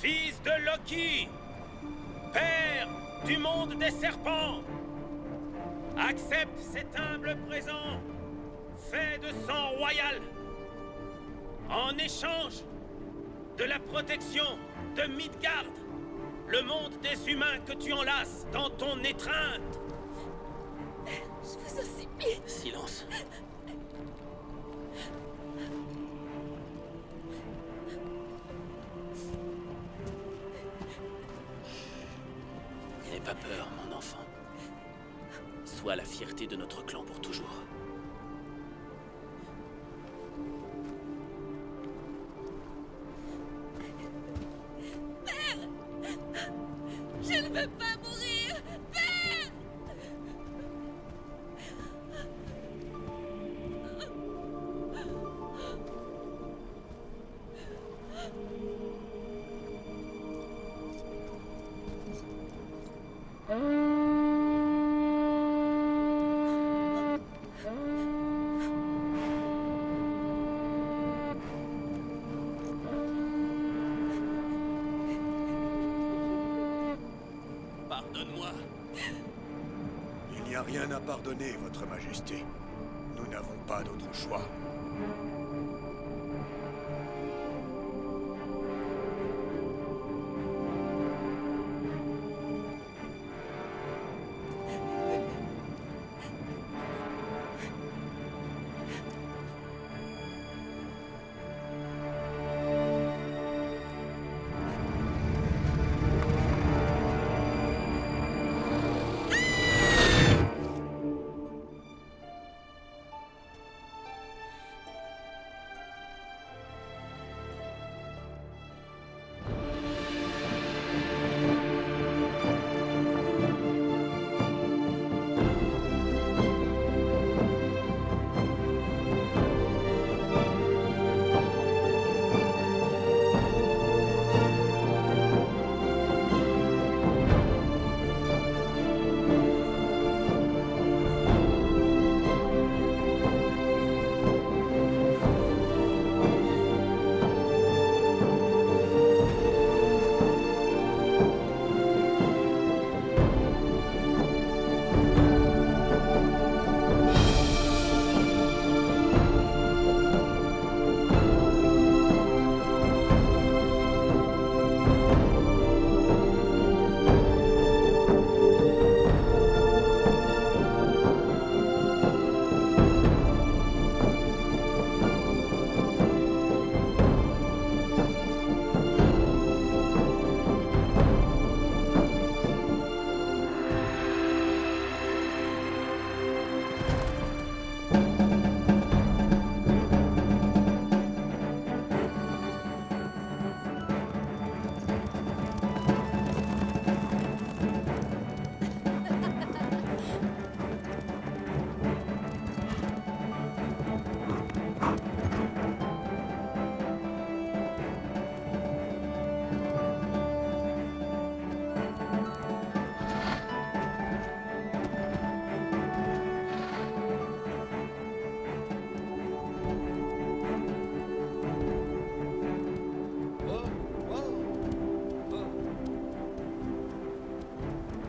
Fils de Loki, père du monde des serpents, accepte cet humble présent, fait de sang royal, en échange de la protection de Midgard, le monde des humains que tu enlaces dans ton étreinte. Je vous en supplie. Silence. N'aie pas peur, mon enfant. Sois la fierté de notre clan pour toujours. Je ne veux pas mourir. Père! Pardonne-moi. Il n'y a rien à pardonner, Votre Majesté. Nous n'avons pas d'autre choix.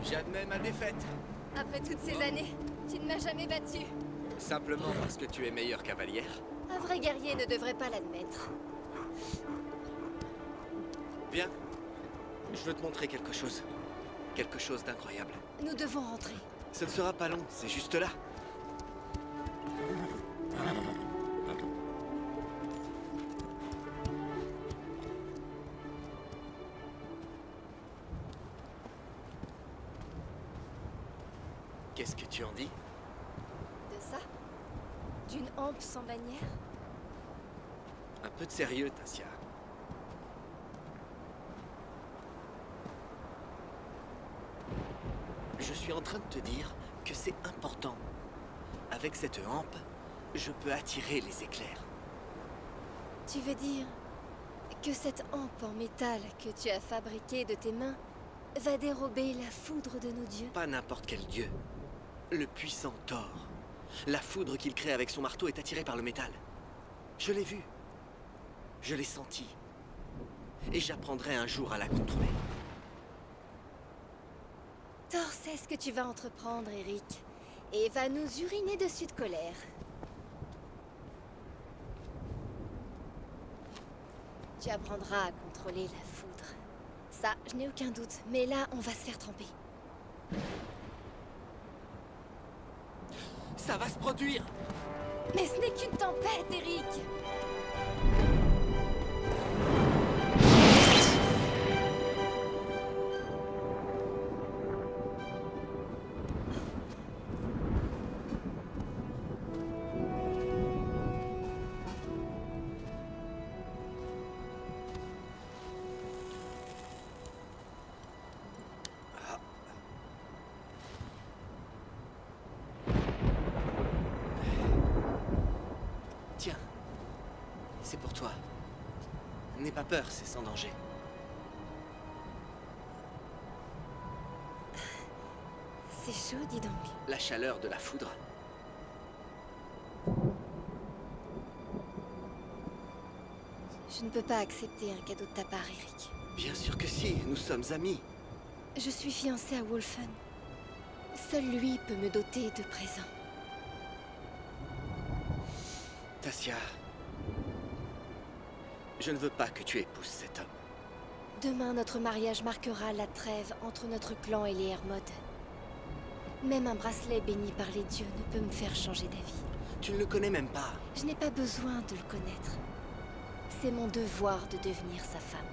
J'admets ma défaite. Après toutes ces années, tu ne m'as jamais battu. Simplement parce que tu es meilleure cavalière. Un vrai guerrier ne devrait pas l'admettre. Viens. Je veux te montrer quelque chose. Quelque chose d'incroyable. Nous devons rentrer. Ce ne sera pas long, c'est juste là. Qu'est-ce que tu en dis? De ça? D'une hampe sans bannière? Un peu de sérieux, Tassia. Je suis en train de te dire que c'est important. Avec cette hampe, je peux attirer les éclairs. Tu veux dire que cette hampe en métal que tu as fabriquée de tes mains va dérober la foudre de nos dieux? Pas n'importe quel dieu. Le puissant Thor. La foudre qu'il crée avec son marteau est attirée par le métal. Je l'ai vu. Je l'ai senti. et j'apprendrai un jour à la contrôler. Thor sait ce que tu vas entreprendre, Eric, et va nous uriner dessus de colère. Tu apprendras à contrôler la foudre. Ça, je n'ai aucun doute, mais là, on va se faire tremper. Ça va se produire! Mais ce n'est qu'une tempête, Eric! Tiens, c'est pour toi. N'aie pas peur, c'est sans danger. C'est chaud, dis donc. La chaleur de la foudre. Je ne peux pas accepter un cadeau de ta part, Eric. Bien sûr que si, nous sommes amis. Je suis fiancée à Wolfen. Seul lui peut me doter de présents. Tassia, je ne veux pas que tu épouses cet homme. Demain, notre mariage marquera la trêve entre notre clan et les Hermodes. Même un bracelet béni par les dieux ne peut me faire changer d'avis. Tu ne le connais même pas. Je n'ai pas besoin de le connaître. C'est mon devoir de devenir sa femme.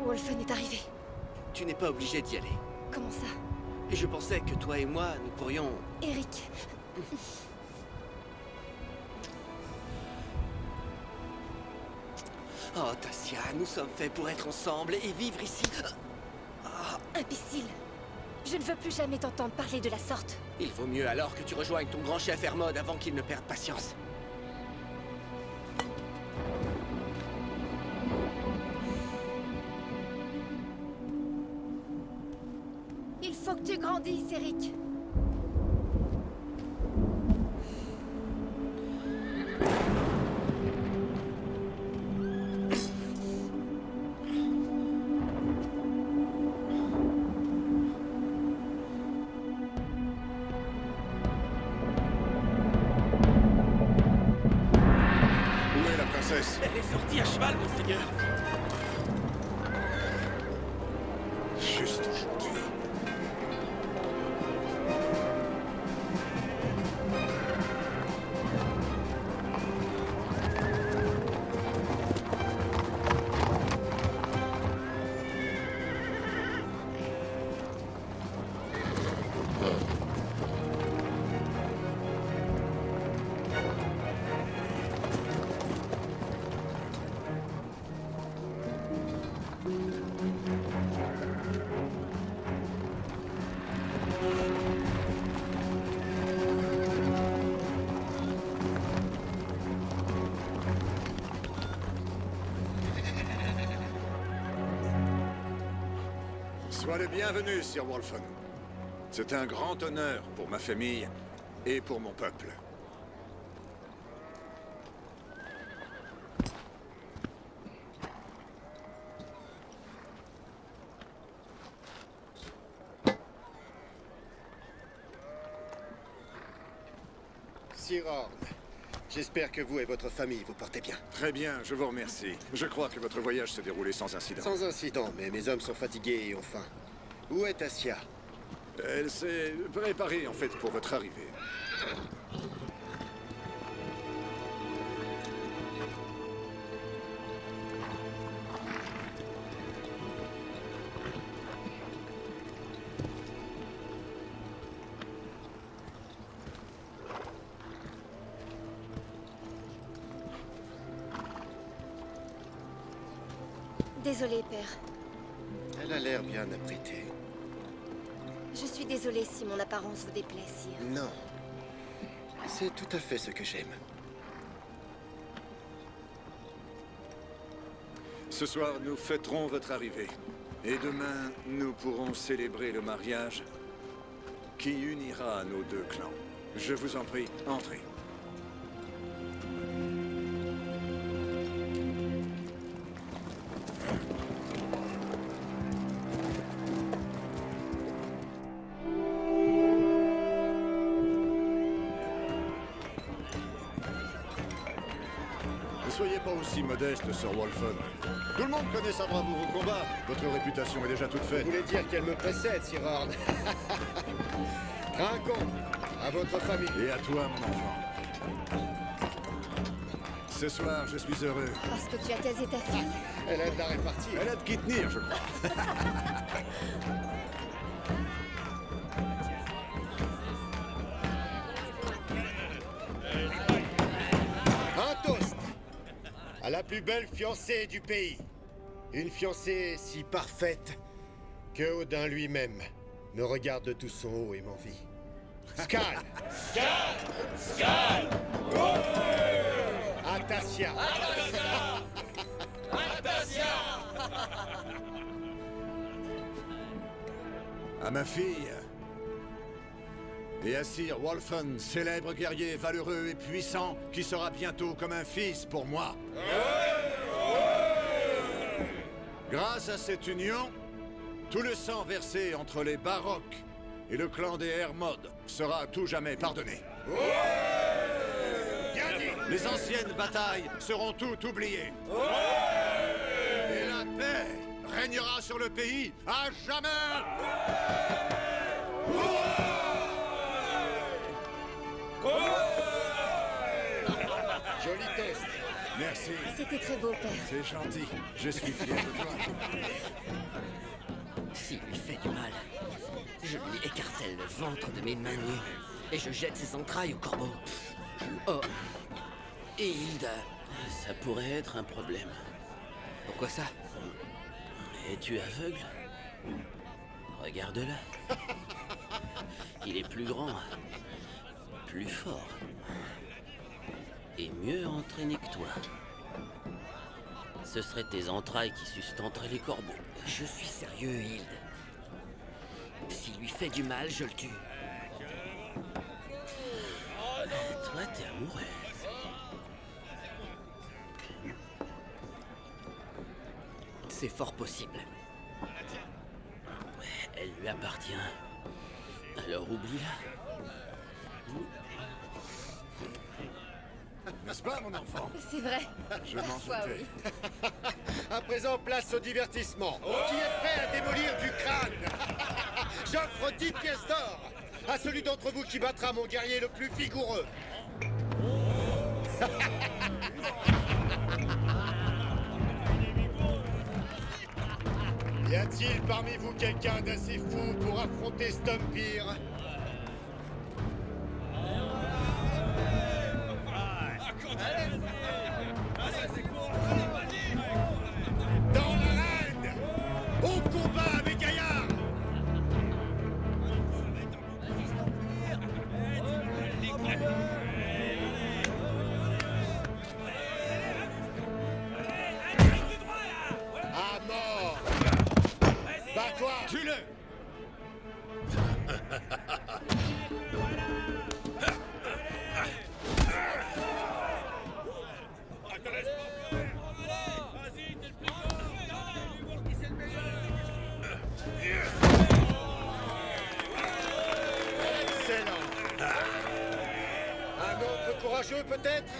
Wolfen est arrivé. Tu n'es pas obligé d'y aller. Comment ça? Et je pensais que toi et moi, nous pourrions... Eric. Oh, Tassia, nous sommes faits pour être ensemble et vivre ici. Imbécile. Je ne veux plus jamais t'entendre parler de la sorte. Il vaut mieux alors que tu rejoignes ton grand chef Hermode avant qu'il ne perde patience. Il faut que tu grandisses, Eric. Où est la princesse? Elle est sortie à cheval, monseigneur. Juste aujourd'hui. Sois le bienvenu, Sir Wolfen. C'est un grand honneur pour ma famille et pour mon peuple. Sir Horn, j'espère que vous et votre famille vous portez bien. Très bien, je vous remercie. Je crois que votre voyage s'est déroulé sans incident. Sans incident, mais mes hommes sont fatigués et ont faim. Où est Tassia? Elle s'est préparée, en fait, pour votre arrivée. Désolée, père. Elle a l'air bien apprêtée. Je suis désolée si mon apparence vous déplaît, sire. Non. C'est tout à fait ce que j'aime. Ce soir, nous fêterons votre arrivée. Et demain, nous pourrons célébrer le mariage qui unira nos deux clans. Je vous en prie, entrez. soyez pas aussi modeste, Sir Wolfen. Tout le monde connaît sa bravoure au combat. Votre réputation est déjà toute faite. Vous voulez dire qu'elle me précède, Sir Horn? Trinquons, à votre famille. Et à toi, mon enfant. Ce soir, je suis heureux. Parce que tu as casé ta fille? Elle a de la répartie. Elle a de qui tenir, je crois. Un toast à la plus belle fiancée du pays. Une fiancée si parfaite que Odin lui-même me regarde de tout son haut et m'envie. Skal! Skal! Atasia! À ma fille. Et à Sir Wolfen, célèbre guerrier valeureux et puissant, qui sera bientôt comme un fils pour moi. Grâce à cette union, tout le sang versé entre les Baroques et le clan des Hermod sera à tout jamais pardonné. Bien dit! Les anciennes batailles seront toutes oubliées. Et la paix régnera sur le pays à jamais. Joli toast. Merci, C'était très beau, père. c'est gentil. Je suis fier de toi. S'il lui fait du mal, je lui écartèle le ventre de mes mains nues et je jette ses entrailles au corbeau. Oh. Et Hilda, Ça pourrait être un problème. pourquoi ça? Es-tu aveugle? Regarde-le. Il est plus grand, plus fort et mieux entraîné que toi. Ce seraient tes entrailles qui sustenteraient les corbeaux. Je suis sérieux, Hilde. S'il lui fait du mal, je le tue. Toi, t'es amoureux. C'est fort possible. Elle lui appartient. Alors oublie-la. N'est-ce pas, mon enfant? C'est vrai. Je m'en Parfois, doutais. oui. À présent, place au divertissement. Qui est prêt à démolir du crâne? J'offre 10 pièces d'or à celui d'entre vous qui battra mon guerrier le plus vigoureux. Y a-t-il parmi vous quelqu'un d'assez fou pour affronter Stumpir? Dans l'arène! Au combat, mes gaillards! À mort! Bats-toi! Tue-le! Excellent! Un autre courageux, peut-être?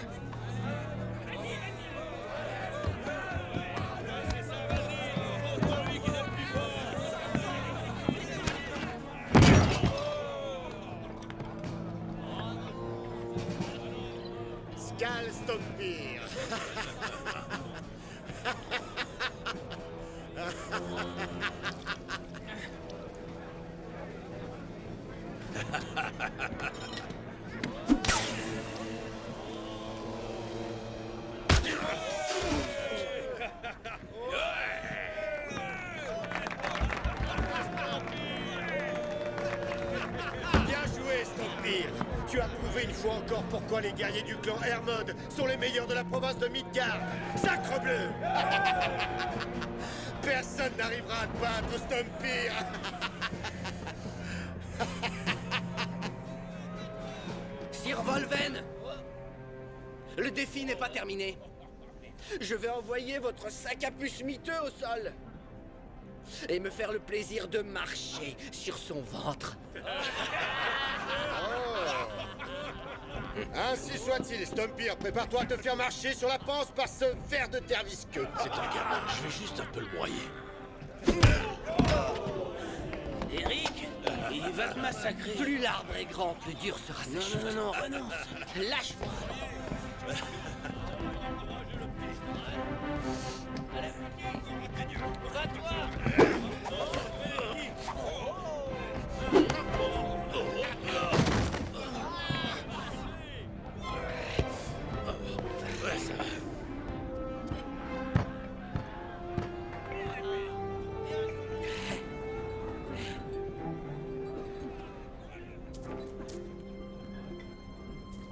Skal Stumpir! Bien joué, Stumpir! Tu as prouvé une fois encore pourquoi les guerriers du clan Hermod sont les meilleurs de la province de Midgard! Sacrebleu! Personne n'arrivera à te battre, Stumpir! Sir Volven! Le défi n'est pas terminé. Je vais envoyer votre sac à puce miteux au sol. Et me faire le plaisir de marcher sur son ventre. Ainsi soit-il, Stumpir. Prépare-toi à te faire marcher sur la panse par ce ver de terre visqueux. C'est un gamin, je vais juste un peu le broyer. Eric, il va te massacrer. Plus l'arbre est grand, plus dur sera sa Non, chute. non, non, renonce. Lâche-moi.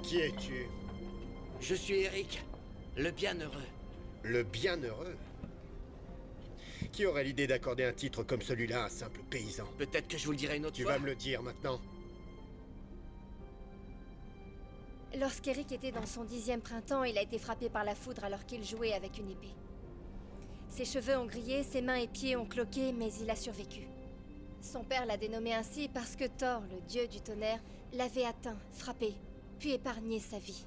Qui es-tu? Je suis Eric, le bienheureux. Le bienheureux? Qui aurait l'idée d'accorder un titre comme celui-là à un simple paysan? Peut-être que je vous le dirai une autre Tu fois. vas me le dire maintenant. Lorsqu'Eric était dans son 10e printemps, il a été frappé par la foudre alors qu'il jouait avec une épée. Ses cheveux ont grillé, ses mains et pieds ont cloqué, mais il a survécu. Son père l'a dénommé ainsi parce que Thor, le dieu du tonnerre, l'avait atteint, frappé, puis épargné sa vie.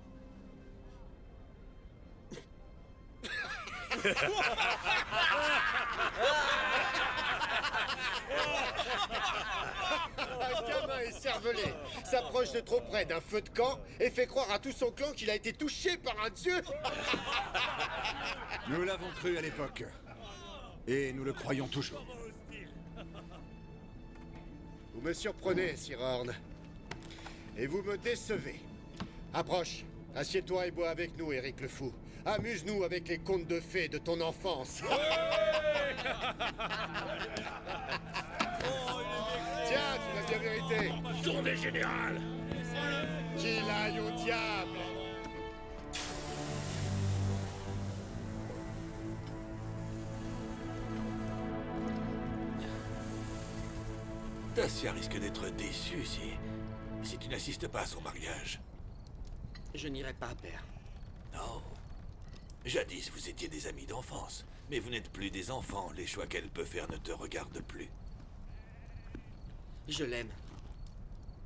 Un gamin écervelé s'approche de trop près d'un feu de camp et fait croire à tout son clan qu'il a été touché par un dieu. Nous l'avons cru à l'époque. Et nous le croyons toujours. Vous me surprenez, Sir Horn. Et vous me décevez. Approche, assieds-toi et bois avec nous, Eric le Fou. Amuse-nous avec les contes de fées de ton enfance. Tiens, tu l'as bien mérité. Tournée générale! Qu'il aille au diable. Dacia risque d'être déçu si tu n'assistes pas à son mariage. Je n'irai pas, père. Non. Jadis, vous étiez des amis d'enfance. Mais vous n'êtes plus des enfants. Les choix qu'elle peut faire ne te regardent plus. Je l'aime.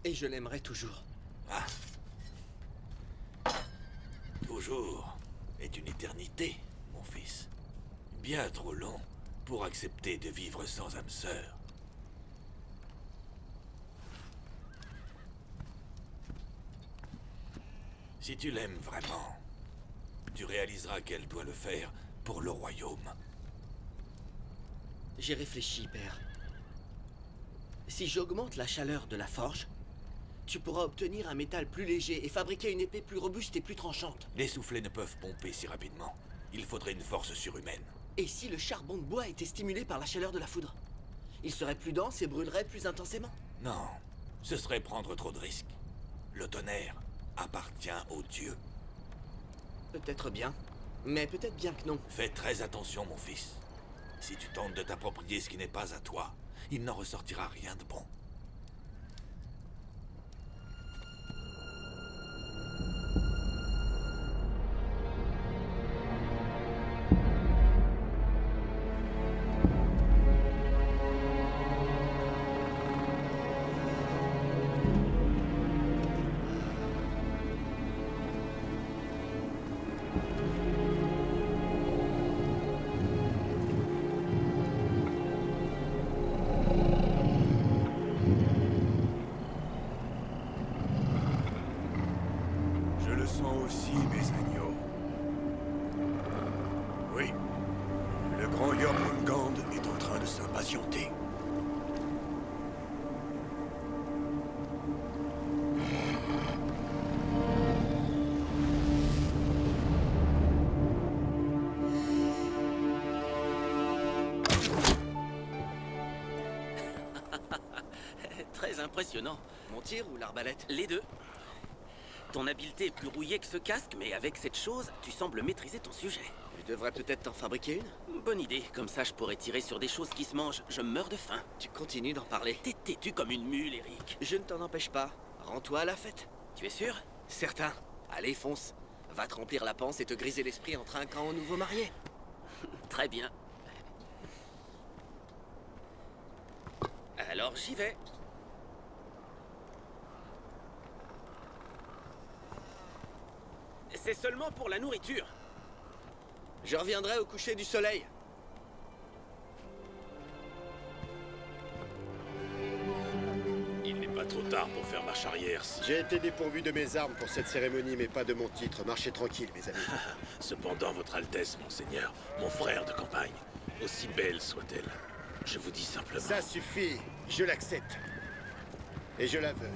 Et je l'aimerai toujours. Ah. Toujours est une éternité, mon fils. Bien trop long pour accepter de vivre sans âme sœur. Si tu l'aimes vraiment, tu réaliseras qu'elle doit le faire pour le royaume. J'ai réfléchi, père. Si j'augmente la chaleur de la forge, tu pourras obtenir un métal plus léger et fabriquer une épée plus robuste et plus tranchante. Les soufflets ne peuvent pomper si rapidement. Il faudrait une force surhumaine. Et si le charbon de bois était stimulé par la chaleur de la foudre? Il serait plus dense et brûlerait plus intensément. Non, ce serait prendre trop de risques. Le tonnerre appartient aux dieux. Peut-être bien, mais peut-être bien que non. Fais très attention, mon fils. Si tu tentes de t'approprier ce qui n'est pas à toi, il n'en ressortira rien de bon. Je le sens aussi, mes agneaux. Oui, le grand Jormungand est en train de s'impatienter. Très impressionnant. Mon tir ou l'arbalète? Les deux. Ton habileté est plus rouillée que ce casque, mais avec cette chose, tu sembles maîtriser ton sujet. Je devrais peut-être t'en fabriquer une? Bonne idée, comme ça je pourrais tirer sur des choses qui se mangent. Je meurs de faim. Tu continues d'en parler. T'es têtu comme une mule, Eric. Je ne t'en empêche pas. Rends-toi à la fête. Tu es sûr? Certain. Allez, fonce. Va te remplir la panse et te griser l'esprit en trinquant au nouveau marié. Très bien. Alors j'y vais. C'est seulement pour la nourriture. Je reviendrai au coucher du soleil. Il n'est pas trop tard pour faire marche arrière si... J'ai été dépourvu de mes armes pour cette cérémonie, mais pas de mon titre. Marchez tranquille, mes amis. Cependant, votre Altesse, monseigneur, mon frère de campagne, aussi belle soit-elle, je vous dis simplement... Ça suffit, je l'accepte. Et je la veux.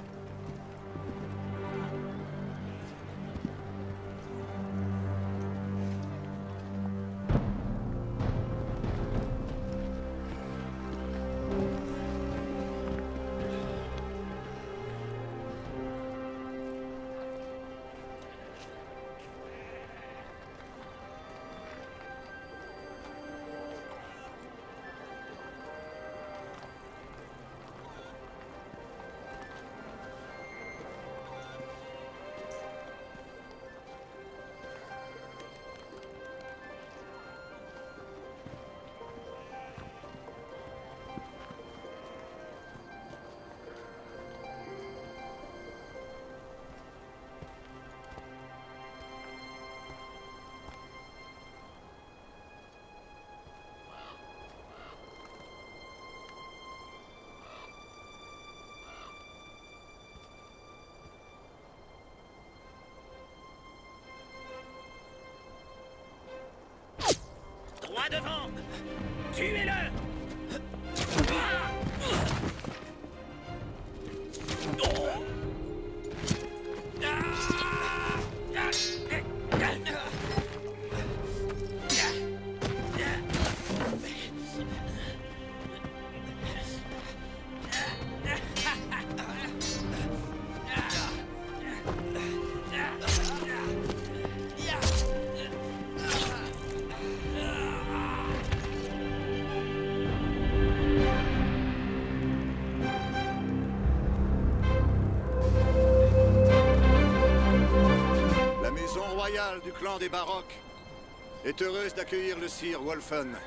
Droit devant! Tuez-le! Du clan des Baroques est heureuse d'accueillir le sire Wolfen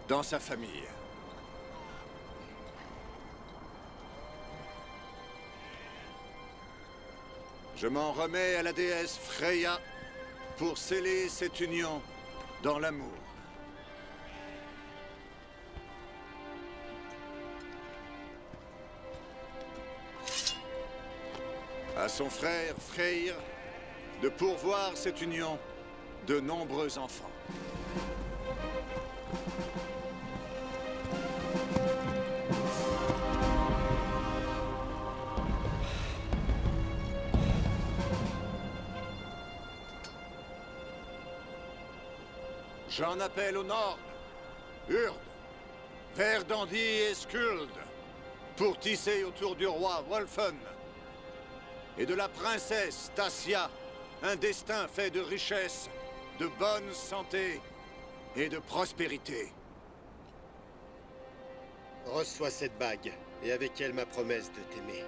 dans sa famille. Je m'en remets à la déesse Freya pour sceller cette union dans l'amour. À son frère Freyr de pourvoir cette union de nombreux enfants. J'en appelle au nord, Urd, Verdandi et Skuld, pour tisser autour du roi Wolfen et de la princesse Tassia un destin fait de richesse, de bonne santé et de prospérité. Reçois cette bague, et avec elle ma promesse de t'aimer,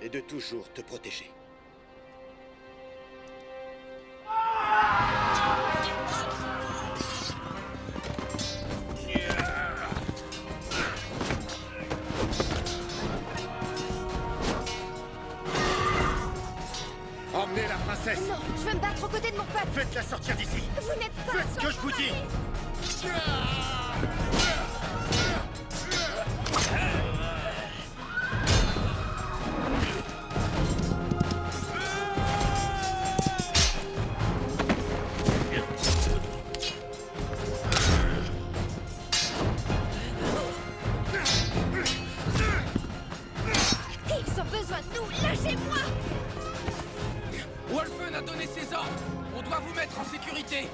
et de toujours te protéger. Emmenez la princesse! Non, je veux me battre aux côtés de mon peuple. Faites-la sortir d'ici! Vous n'êtes pas... Faites ce que je vous dis! Ils ont besoin de nous. Lâchez-moi! Wolfen a donné ses ordres. On doit vous mettre en sécurité.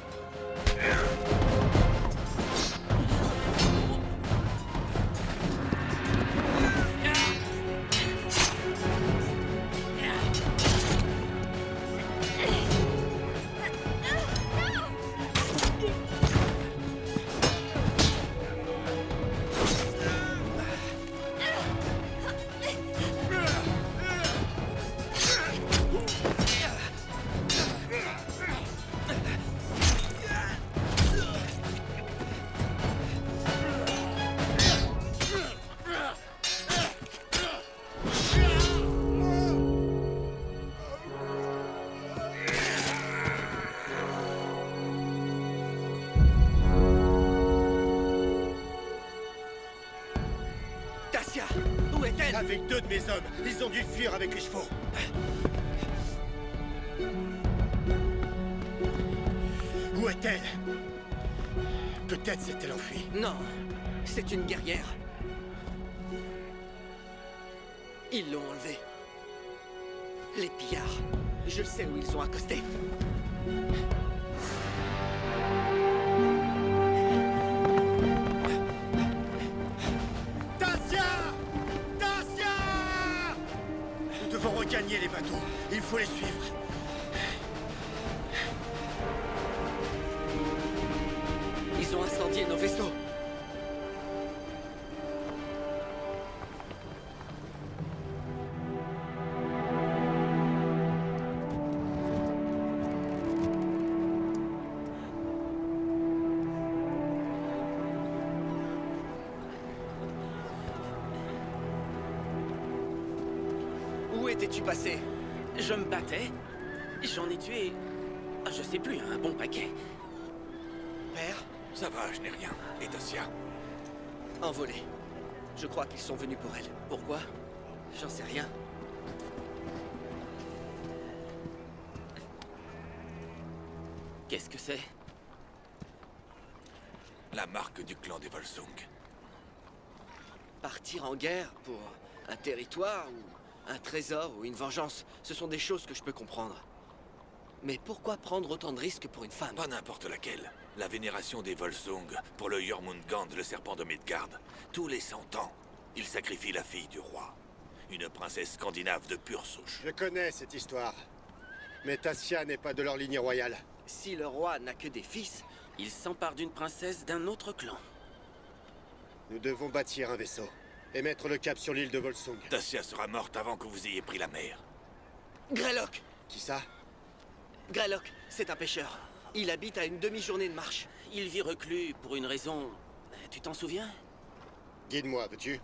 avec 2 de mes hommes. Ils ont dû fuir avec les chevaux. Où est-elle? Peut-être s'est-elle enfuie. Non, c'est une guerrière. Ils l'ont enlevée. Les pillards. Je sais où ils ont accosté. Tassia! Tassia! Nous devons regagner les bateaux. Il faut les suivre. Ils ont incendié nos vaisseaux. Où étais-tu passé? Je me battais. J'en ai tué... je sais plus, un bon paquet. Père? Ça va, je n'ai rien. Et Tassia? Envolé. Je crois qu'ils sont venus pour elle. Pourquoi? J'en sais rien. Qu'est-ce que c'est? La marque du clan des Volsung. Partir en guerre pour un territoire ou un trésor ou une vengeance, ce sont des choses que je peux comprendre. Mais pourquoi prendre autant de risques pour une femme? Pas n'importe laquelle. La vénération des Volsung pour le Jormungand, le serpent de Midgard. Tous les 100 ans, ils sacrifient la fille du roi. Une princesse scandinave de pure souche. Je connais cette histoire. Mais Tassia n'est pas de leur lignée royale. Si le roi n'a que des fils, Il s'empare d'une princesse d'un autre clan. Nous devons bâtir un vaisseau et mettre le cap sur l'île de Volsung. Tassia sera morte avant que vous ayez pris la mer. Greylock! Qui ça? Greylock, c'est un pêcheur. Il habite à une demi-journée de marche. Il vit reclus pour une raison... Tu t'en souviens? Guide-moi, veux-tu?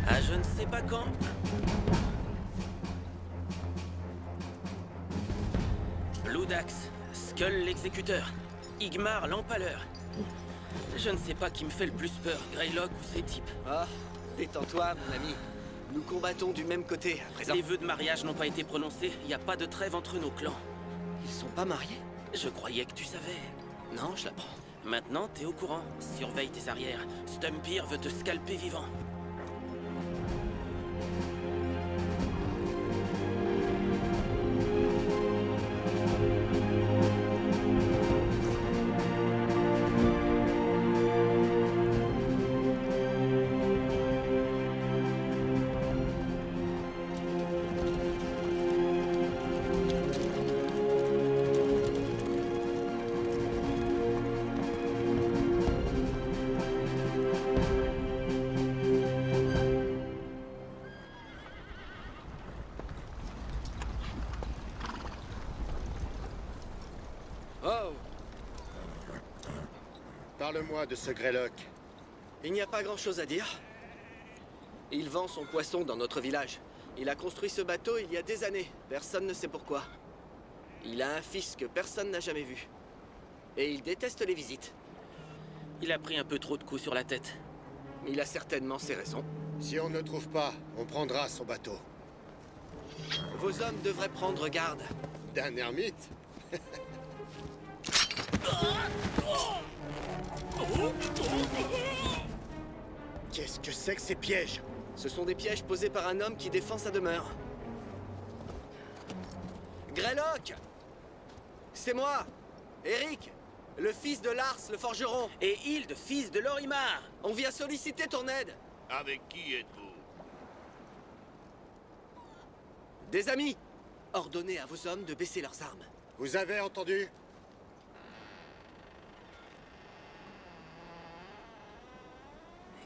Ah, je ne sais pas quand... Bloodaxe, Skull l'exécuteur, Igmar l'empaleur. Je ne sais pas qui me fait le plus peur, Greylock ou ces types. Ah, détends-toi, mon ami. Nous combattons du même côté, à présent. Les vœux de mariage n'ont pas été prononcés, il n'y a pas de trêve entre nos clans. Ils sont pas mariés? Je croyais que tu savais. Non, je l'apprends. Maintenant, t'es au courant. Surveille tes arrières. Stumpir veut te scalper vivant. Oh, Parle-moi de ce Greylock. il n'y a pas grand-chose à dire. Il vend son poisson dans notre village. Il a construit ce bateau il y a des années. Personne ne sait pourquoi. Il a un fils que personne n'a jamais vu. Et il déteste les visites. Il a pris un peu trop de coups sur la tête. Il a certainement ses raisons. Si on ne le trouve pas, on prendra son bateau. Vos hommes devraient prendre garde. D'un ermite? Qu'est-ce que c'est que ces pièges? Ce sont des pièges posés par un homme qui défend sa demeure. Greylock! C'est moi, Eric, le fils de Lars, le forgeron. Et Hild, fils de Lorimar. On vient solliciter ton aide. Avec qui êtes-vous? Des amis. Ordonnez à vos hommes de baisser leurs armes. Vous avez entendu?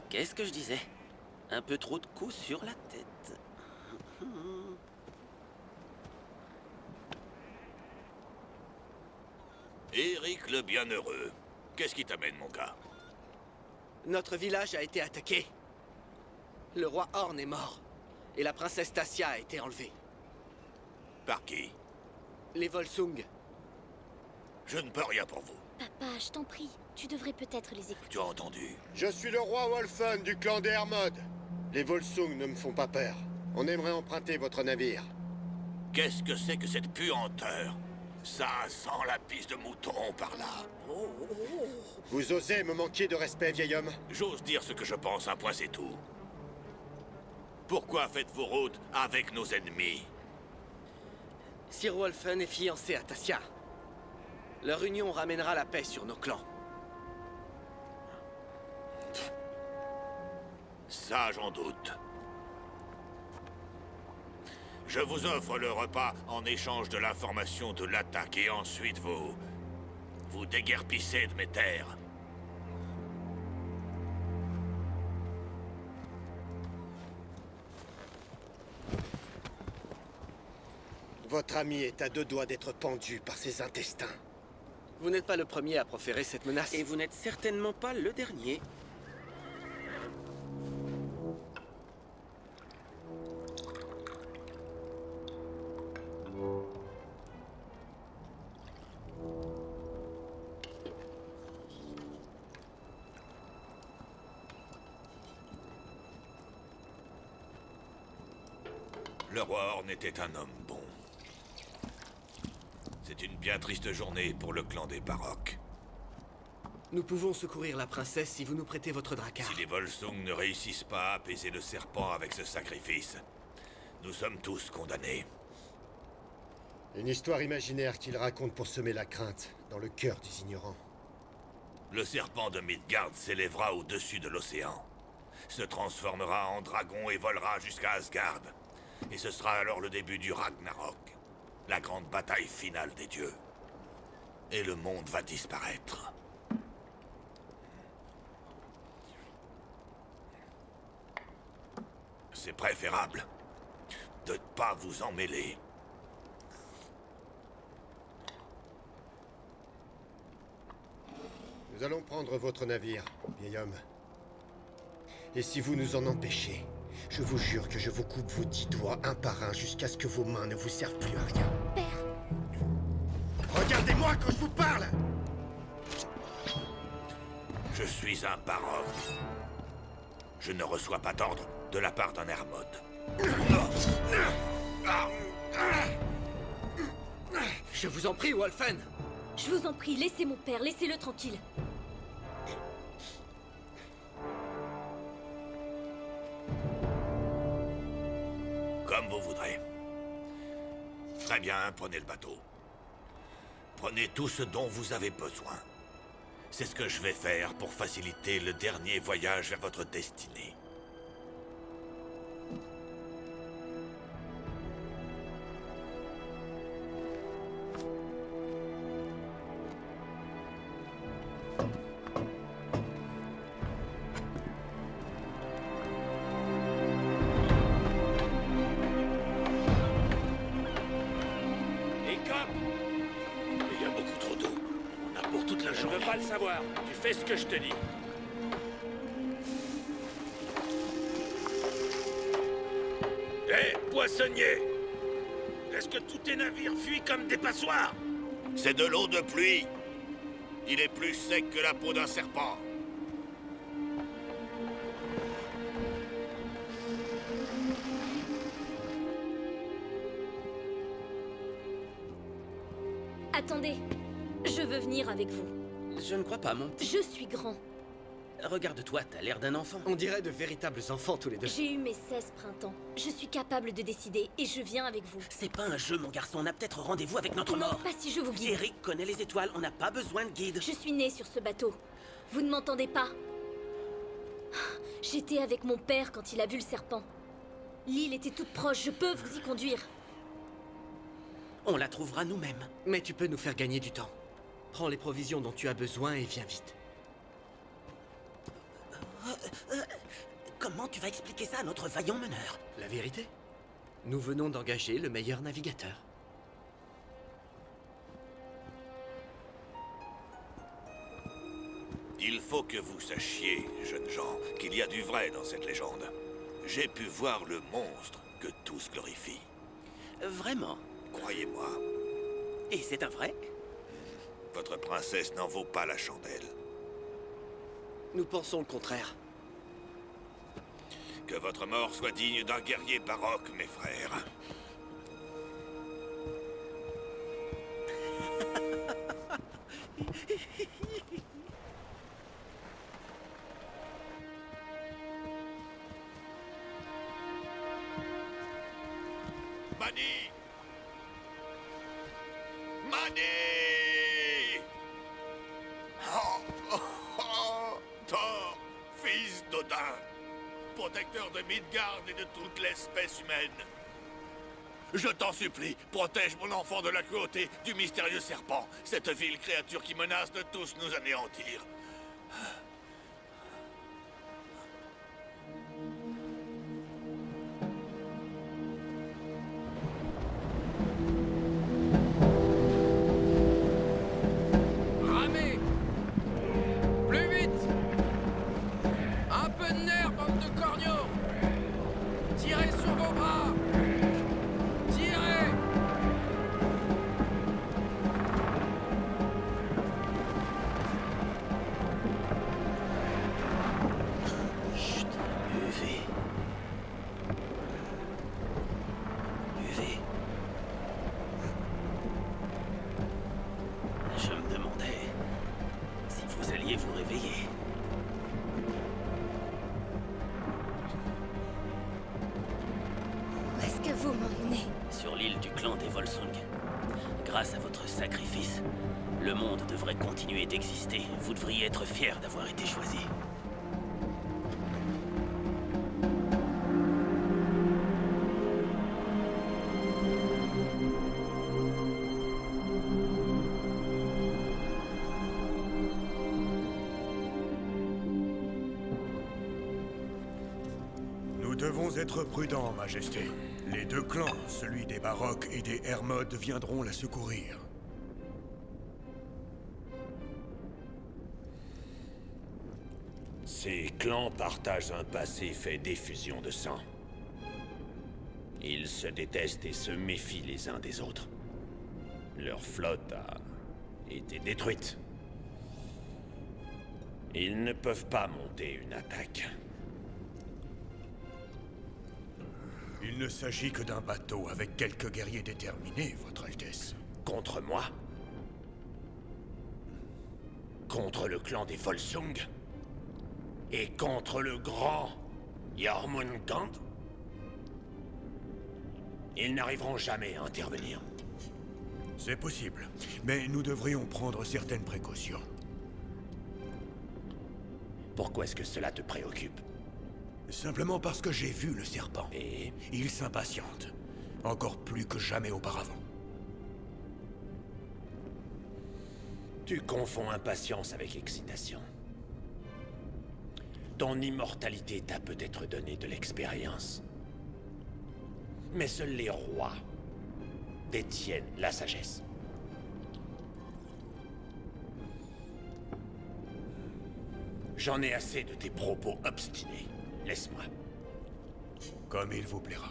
Qu'est-ce que je disais? Un peu trop de coups sur la tête. Eric le Bienheureux. Qu'est-ce qui t'amène, mon gars? Notre village a été attaqué. Le roi Horn est mort. Et la princesse Tassia a été enlevée. Par qui? Les Volsung. Je ne peux rien pour vous. Papa, je t'en prie, tu devrais peut-être les écouter. Tu as entendu? Je suis le roi Wolfen du clan des Hermod. Les Volsung ne me font pas peur. On aimerait emprunter votre navire. Qu'est-ce que c'est que cette puanteur? Ça sent la pisse de mouton par là. Vous osez me manquer de respect, vieil homme? J'ose dire ce que je pense, un point c'est tout. Pourquoi faites-vous route avec nos ennemis? Sir Wolfen est fiancé à Tassia. Leur union ramènera la paix sur nos clans. Ça, j'en doute. Je vous offre le repas en échange de l'information de l'attaque et ensuite vous déguerpissez de mes terres. Votre ami est à deux doigts d'être pendu par ses intestins. Vous n'êtes pas le premier à proférer cette menace. Et vous n'êtes certainement pas le dernier. Le roi Horn était un homme bon. C'est une bien triste journée pour le clan des Baroques. Nous pouvons secourir la princesse si vous nous prêtez votre drakkar. Si les Volsung ne réussissent pas à apaiser le serpent avec ce sacrifice, nous sommes tous condamnés. Une histoire imaginaire qu'il raconte pour semer la crainte dans le cœur des ignorants. Le serpent de Midgard s'élèvera au-dessus de l'océan, se transformera en dragon et volera jusqu'à Asgard. Et ce sera alors le début du Ragnarok, la grande bataille finale des dieux. Et le monde va disparaître. C'est préférable de ne pas vous en mêler. Nous allons prendre votre navire, vieil homme. Et si vous nous en empêchez, je vous jure que je vous coupe vos 10 doigts un par un jusqu'à ce que vos mains ne vous servent plus à rien. Père. Regardez-moi quand je vous parle! Je suis un Barok. Je ne reçois pas d'ordre de la part d'un Hermod. Je vous en prie, Wolfen! Je vous en prie, laissez mon père, laissez-le tranquille. Comme vous voudrez. Très bien, prenez le bateau. Prenez tout ce dont vous avez besoin. C'est ce que je vais faire pour faciliter le dernier voyage vers votre destinée. Il y a beaucoup trop d'eau. On a pour toute la journée. Je veux pas le savoir. Tu fais ce que je te dis. Hé, poissonnier! Est-ce que tous tes navires fuient comme des passoires? C'est de l'eau de pluie. Il est plus sec que la peau d'un serpent. Attendez, je veux venir avec vous. Je ne crois pas, mon petit. Je suis grand. Regarde-toi, t'as l'air d'un enfant. On dirait de véritables enfants tous les deux. J'ai eu mes 16 printemps. Je suis capable de décider et je viens avec vous. C'est pas un jeu, mon garçon. On a peut-être rendez-vous avec notre Non, mort. pas si je vous guide. Eric connaît les étoiles. On n'a pas besoin de guide. Je suis née sur ce bateau. Vous ne m'entendez pas? J'étais avec mon père quand il a vu le serpent. L'île était toute proche. Je peux vous y conduire. On la trouvera nous-mêmes. Mais tu peux nous faire gagner du temps. Prends les provisions dont tu as besoin et viens vite. Comment tu vas expliquer ça à notre vaillant meneur? La vérité? Nous venons d'engager le meilleur navigateur. Il faut que vous sachiez, jeunes gens, qu'il y a du vrai dans cette légende. J'ai pu voir le monstre que tous glorifient. Vraiment? Croyez-moi. Et c'est un vrai? Votre princesse n'en vaut pas la chandelle. Nous pensons le contraire. Que votre mort soit digne d'un guerrier baroque, mes frères. Mani! Mani! Oh, oh, oh. Thor, fils d'Odin, protecteur de Midgard et de toute l'espèce humaine. Je t'en supplie, protège mon enfant de la cruauté du mystérieux serpent, cette vile créature qui menace de tous nous anéantir. Ramez! Plus vite! Un peu de nerf, bande de corneaux! Tirez sur vos bras! Tirez! Chut, buvez. Buvez. Je me demandais si vous alliez vous réveiller. Où est-ce que vous m'emmenez? Sur l'île du clan des Volsung. Grâce à votre sacrifice, le monde devrait continuer d'exister. Vous devriez être fiers d'avoir été choisi. Nous devons être prudents, Majesté. Les deux clans, celui des Baroques et des Hermods, viendront la secourir. Ces clans partagent un passé fait d'effusion de sang. Ils se détestent et se méfient les uns des autres. Leur flotte a été détruite. Ils ne peuvent pas monter une attaque. Il ne s'agit que d'un bateau avec quelques guerriers déterminés, Votre Altesse. Contre moi? Contre le clan des Volsung? Et contre le grand Jormungand? Ils n'arriveront jamais à intervenir. C'est possible, mais nous devrions prendre certaines précautions. Pourquoi est-ce que cela te préoccupe? Simplement parce que j'ai vu le serpent. Et Il s'impatiente. Encore plus que jamais auparavant. tu confonds impatience avec excitation. Ton immortalité t'a peut-être donné de l'expérience. Mais seuls les rois détiennent la sagesse. J'en ai assez de tes propos obstinés. Laisse-moi. Comme il vous plaira.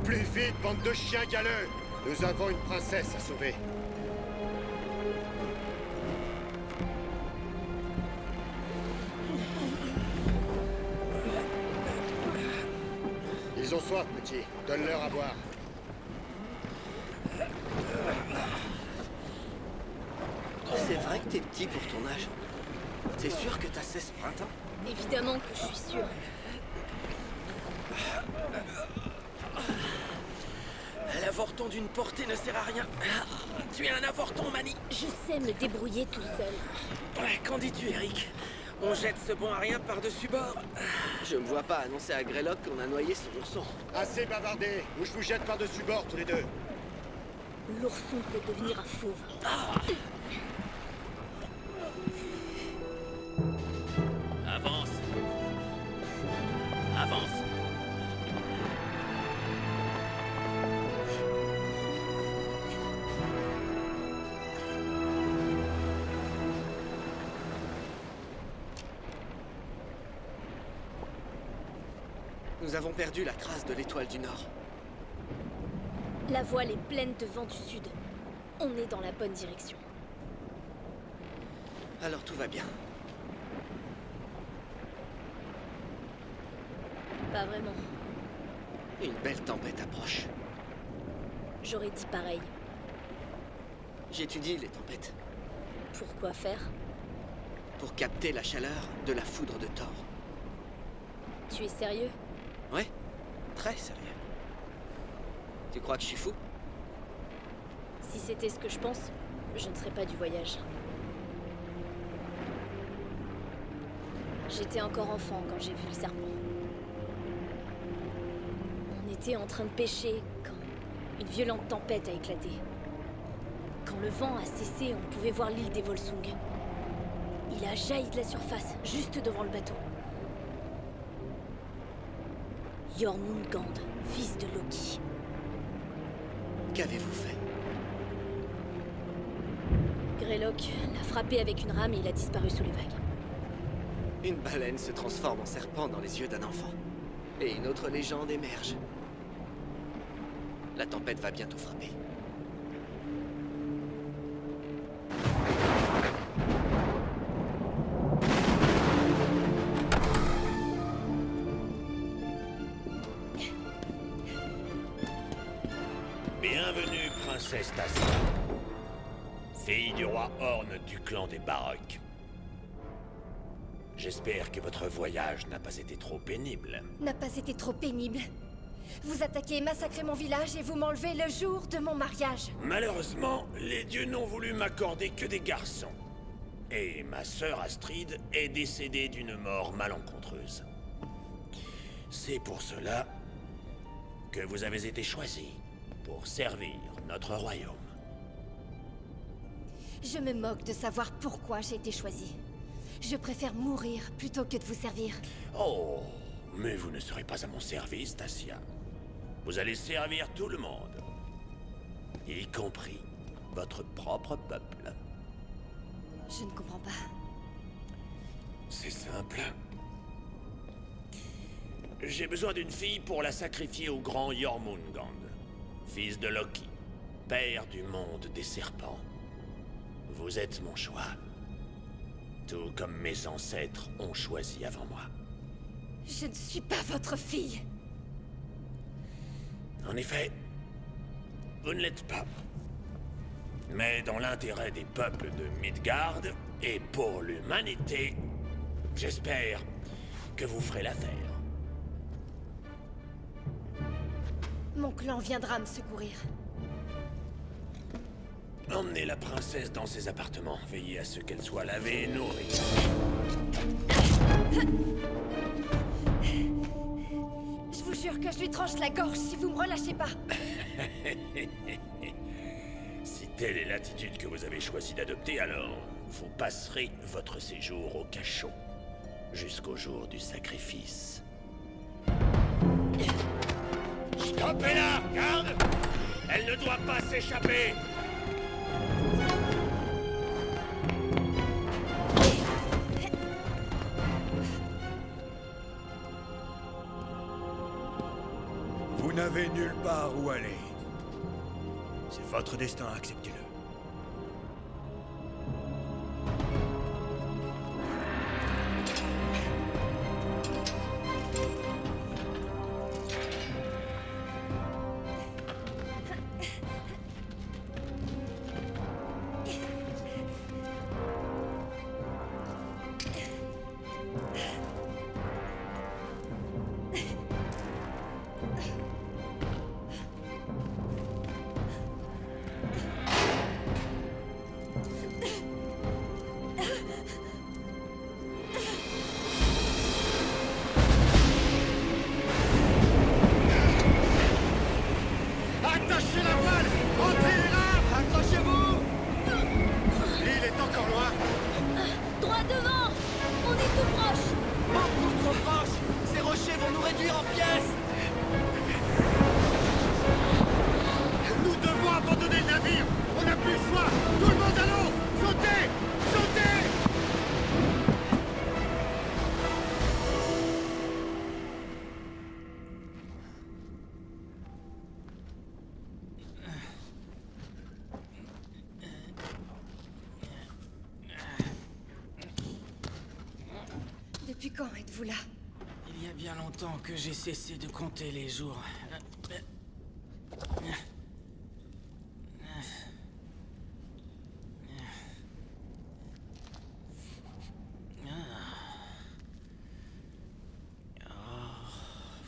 Plus vite, bande de chiens galeux! Nous avons une princesse à sauver. Ils ont soif, petit. Donne-leur à boire. C'est vrai que t'es petit pour ton âge. T'es sûr que t'as 16 printemps? Évidemment que je suis sûre. L'avorton d'une portée ne sert à rien. Tu es un avorton, Mani. Je sais me débrouiller tout seul. Qu'en dis-tu, Eric? On jette ce bon à rien par-dessus bord. Je me vois pas annoncer à Greylock qu'on a noyé son ourson. Assez bavardé, ou je vous jette par-dessus bord tous les deux. L'ourson peut devenir un fauve. Avance. Avance. Nous avons perdu la trace de l'étoile du Nord. La voile est pleine de vent du sud. On est dans la bonne direction. Alors tout va bien. Pas vraiment. Une belle tempête approche. J'aurais dit pareil. J'étudie les tempêtes Pourquoi faire? pour capter la chaleur de la foudre de Thor. Tu es sérieux? Ouais, très sérieux. Tu crois que je suis fou? Si c'était ce que je pense, je ne serais pas du voyage. J'étais encore enfant quand j'ai vu le serpent. On était en train de pêcher quand une violente tempête a éclaté. Quand le vent a cessé, on pouvait voir l'île des Volsung. Il a jailli de la surface, juste devant le bateau. Jormungand, fils de Loki. Qu'avez-vous fait? Greylock l'a frappé avec une rame et il a disparu sous les vagues. Une baleine se transforme en serpent dans les yeux d'un enfant. Et une autre légende émerge. La tempête va bientôt frapper. Bienvenue, princesse Tassia. Fille du roi Horn du clan des Baroques. J'espère que votre voyage n'a pas été trop pénible. N'a pas été trop pénible. Vous attaquez et massacrez mon village et vous m'enlevez le jour de mon mariage. Malheureusement, les dieux n'ont voulu m'accorder que des garçons. Et ma sœur Astrid est décédée d'une mort malencontreuse. C'est pour cela que vous avez été choisi pour servir notre royaume. Je me moque de savoir pourquoi j'ai été choisie. Je préfère mourir plutôt que de vous servir. Oh, mais vous ne serez pas à mon service, Tassia. Vous allez servir tout le monde, y compris votre propre peuple. Je ne comprends pas. C'est simple. J'ai besoin d'une fille pour la sacrifier au grand Jormungand, fils de Loki, père du monde des serpents. Vous êtes mon choix. Tout comme mes ancêtres ont choisi avant moi. Je ne suis pas votre fille. En effet, vous ne l'êtes pas. Mais dans l'intérêt des peuples de Midgard et pour l'humanité, j'espère que vous ferez l'affaire. Mon clan viendra me secourir. Emmenez la princesse dans ses appartements. Veillez à ce qu'elle soit lavée et nourrie. Je vous jure que je lui tranche la gorge si vous me relâchez pas. Si telle est l'attitude que vous avez choisi d'adopter, alors vous passerez votre séjour au cachot jusqu'au jour du sacrifice. Stoppez-la, garde! Elle ne doit pas s'échapper! Vous n'avez nulle part où aller. C'est votre destin, acceptez-le. Attachez la voile! Rentrez les rames! Accrochez-vous! L'île est encore loin! Droit devant! On est tout proche! Beaucoup trop proche! Ces rochers vont nous réduire en pièces! Nous devons abandonner le navire! On n'a plus le choix! Tout le monde à l'eau! Sautez! Sautez! quand êtes-vous là? Il y a bien longtemps que j'ai cessé de compter les jours.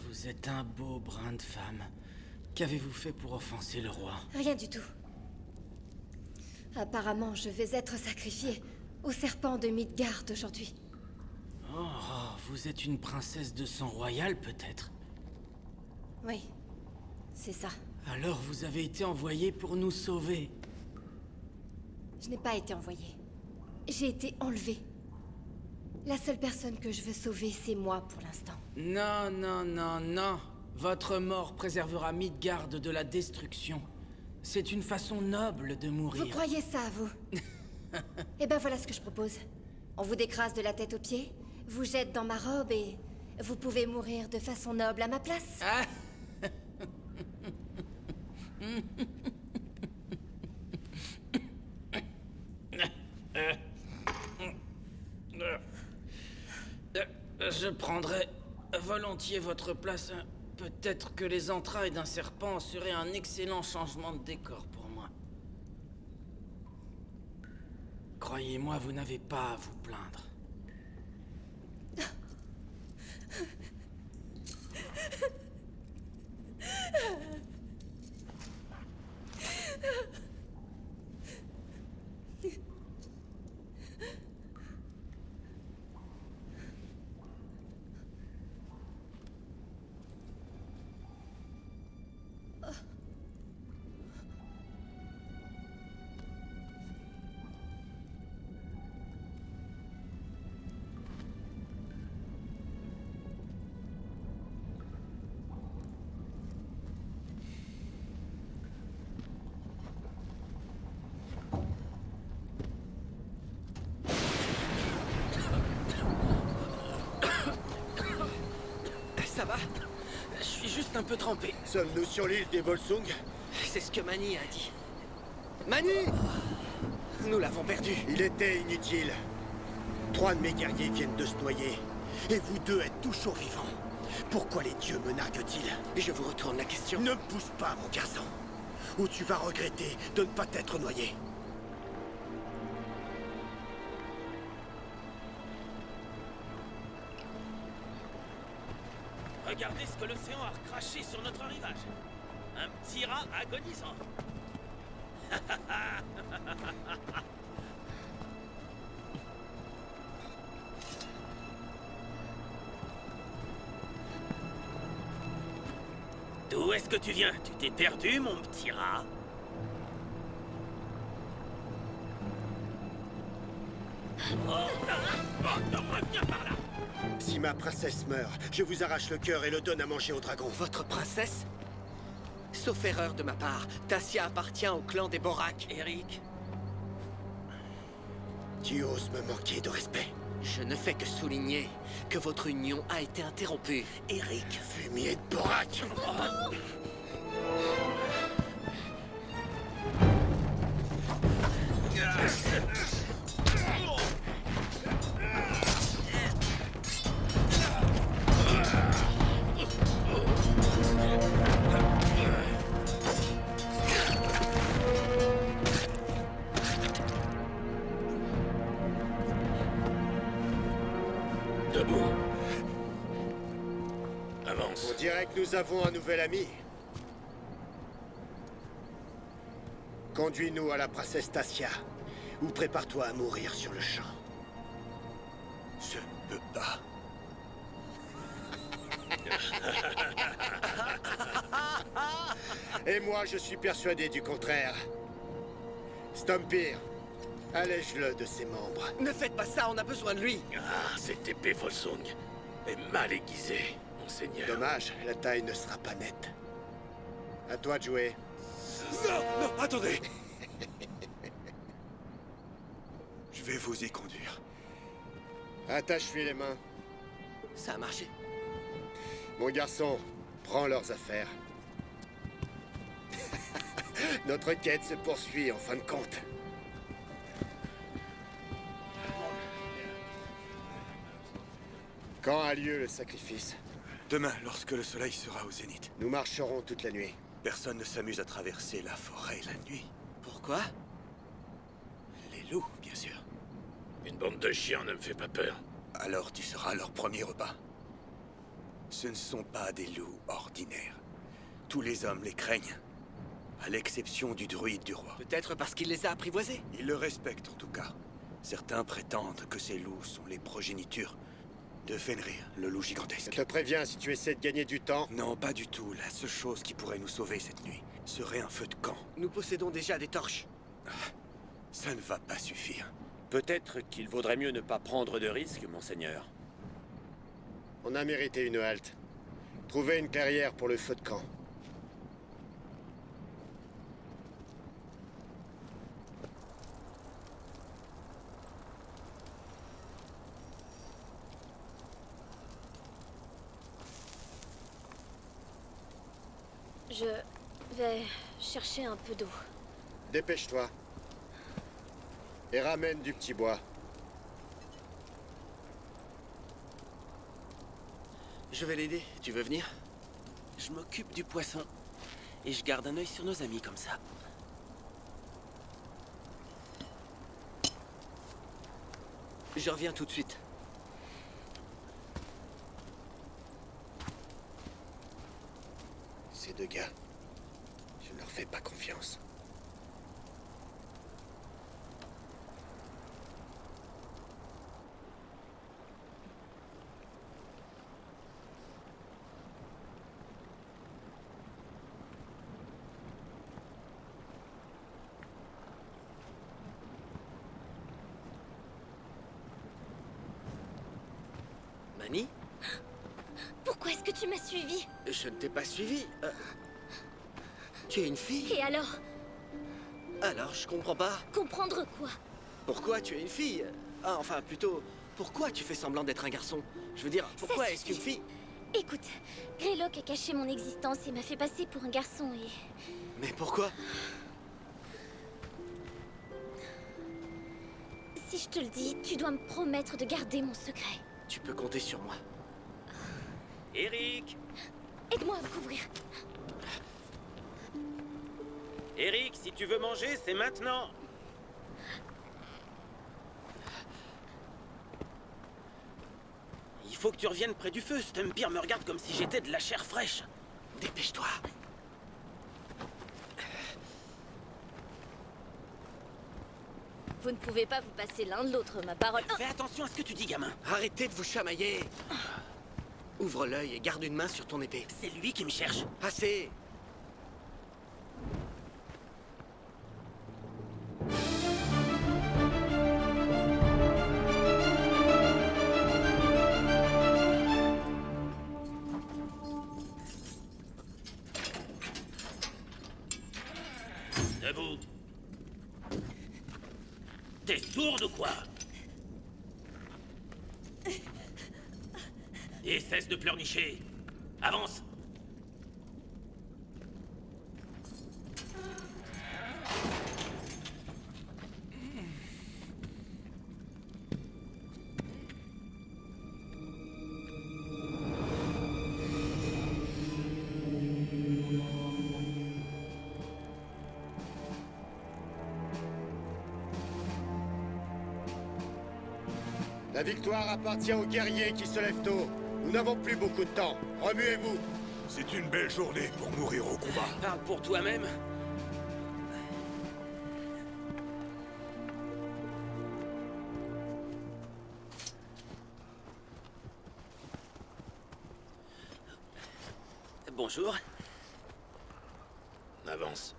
Vous êtes un beau brin de femme. Qu'avez-vous fait pour offenser le roi? Rien du tout. Apparemment, je vais être sacrifiée au serpent de Midgard aujourd'hui. Oh, vous êtes une princesse de sang royal, peut-être? Oui, c'est ça. Alors vous avez été envoyée pour nous sauver. Je n'ai pas été envoyée. J'ai été enlevée. La seule personne que je veux sauver, c'est moi pour l'instant. Non, non, non, non. Votre mort préservera Midgard de la destruction. C'est une façon noble de mourir. Vous croyez ça, vous? Eh ben voilà ce que je propose. On vous décrase de la tête aux pieds, vous jette dans ma robe et vous pouvez mourir de façon noble à ma place. Ah. Je prendrais volontiers votre place. Peut-être que les entrailles d'un serpent seraient un excellent changement de décor pour moi. Croyez-moi, vous n'avez pas à vous plaindre. Ça va? Je suis juste un peu trempé. Sommes-nous sur l'île des Volsung? C'est ce que Mani a dit. Mani! Nous l'avons perdu. Il était inutile. 3 de mes guerriers viennent de se noyer. Et vous deux êtes toujours vivants. Pourquoi les dieux me narguent-ils? Je vous retourne la question. Ne me pousse pas, mon garçon. Ou tu vas regretter de ne pas t'être noyé. Regardez ce que l'océan a recraché sur notre rivage. Un petit rat agonisant. D'où est-ce que tu viens? Tu t'es perdu, mon petit rat? Reviens par là! Si ma princesse meurt, je vous arrache le cœur et le donne à manger au dragon. Votre princesse? Sauf erreur de ma part, Tassia appartient au clan des Borak. Eric, Tu oses me manquer de respect. Je ne fais que souligner que votre union a été interrompue. Eric, fumier de Borak. debout. Avance. On dirait que nous avons un nouvel ami. Conduis-nous à la princesse Tassia, ou prépare-toi à mourir sur le champ. Je ne peux pas. Et moi, je suis persuadé du contraire. Stompir, allège-le de ses membres. Ne faites pas ça, on a besoin de lui. Ah, cette épée Volsung est mal aiguisée, monseigneur. Dommage, la taille ne sera pas nette. À toi de jouer. Non, non, attendez. Je vais vous y conduire. Attache-lui les mains. Ça a marché. Mon garçon, prends leurs affaires. Notre quête se poursuit en fin de compte. Quand a lieu le sacrifice? Demain, lorsque le soleil sera au zénith. Nous marcherons toute la nuit. Personne ne s'amuse à traverser la forêt la nuit. Pourquoi? Les loups, bien sûr. Une bande de chiens ne me fait pas peur. Alors tu seras leur premier repas. Ce ne sont pas des loups ordinaires. Tous les hommes les craignent. À l'exception du druide du roi. Peut-être parce qu'il les a apprivoisés. Ils le respectent en tout cas. Certains prétendent que ces loups sont les progénitures de Fenrir, le loup Je gigantesque. te préviens, si tu essaies de gagner du temps... Non, pas du tout. La seule chose qui pourrait nous sauver cette nuit serait un feu de camp. Nous possédons déjà des torches. Ça ne va pas suffire. Peut-être qu'il vaudrait mieux ne pas prendre de risques, monseigneur. On a mérité une halte. Trouvez une clairière pour le feu de camp. Je vais chercher un peu d'eau. Dépêche-toi. Et ramène du petit bois. Je vais l'aider. Tu veux venir? Je m'occupe du poisson. Et je garde un œil sur nos amis comme ça. Je reviens tout de suite. Ces deux gars, je ne leur fais pas confiance. Mani? Pourquoi est-ce que tu m'as suivi? Je ne t'ai pas suivi. Tu es une fille? Et alors? Alors, je comprends pas. Comprendre quoi? Pourquoi tu es une fille? Ah, enfin, plutôt, pourquoi tu fais semblant d'être un garçon? Je veux dire, pourquoi Ça est-ce qu'une suffit. fille... Écoute, Greylock a caché mon existence et m'a fait passer pour un garçon et... Mais pourquoi? Si je te le dis, tu dois me promettre de garder mon secret. Tu peux compter sur moi. Eric! Aide-moi à me couvrir. Eric, si tu veux manger, c'est maintenant! Il faut que tu reviennes près du feu. Stumpir me regarde comme si j'étais de la chair fraîche. Dépêche-toi. Vous ne pouvez pas vous passer l'un de l'autre, ma parole. Fais attention à ce que tu dis, gamin. Arrêtez de vous chamailler. Ouvre l'œil et garde une main sur ton épée. C'est lui qui me cherche. Assez. Debout. T'es sourde ou quoi? Et cesse de pleurnicher. Avance. La victoire appartient aux guerriers qui se lèvent tôt. Nous n'avons plus beaucoup de temps. Remuez-vous. C'est une belle journée pour mourir au combat. Parle pour toi-même. Bonjour. Avance.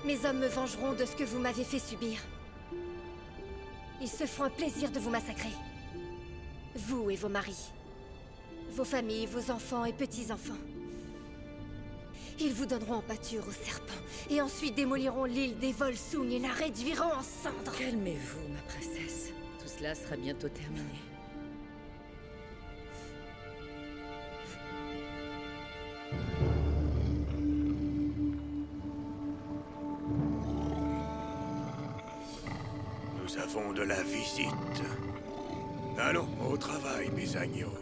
Mes hommes me vengeront de ce que vous m'avez fait subir. Ils se feront un plaisir de vous massacrer. Vous et vos maris. Vos familles, vos enfants et petits-enfants. Ils vous donneront en pâture aux serpents, et ensuite démoliront l'île des Volsung et la réduiront en cendres. Calmez-vous, ma princesse. Tout cela sera bientôt terminé. Nous avons de la visite. Allons, au travail, mes agneaux.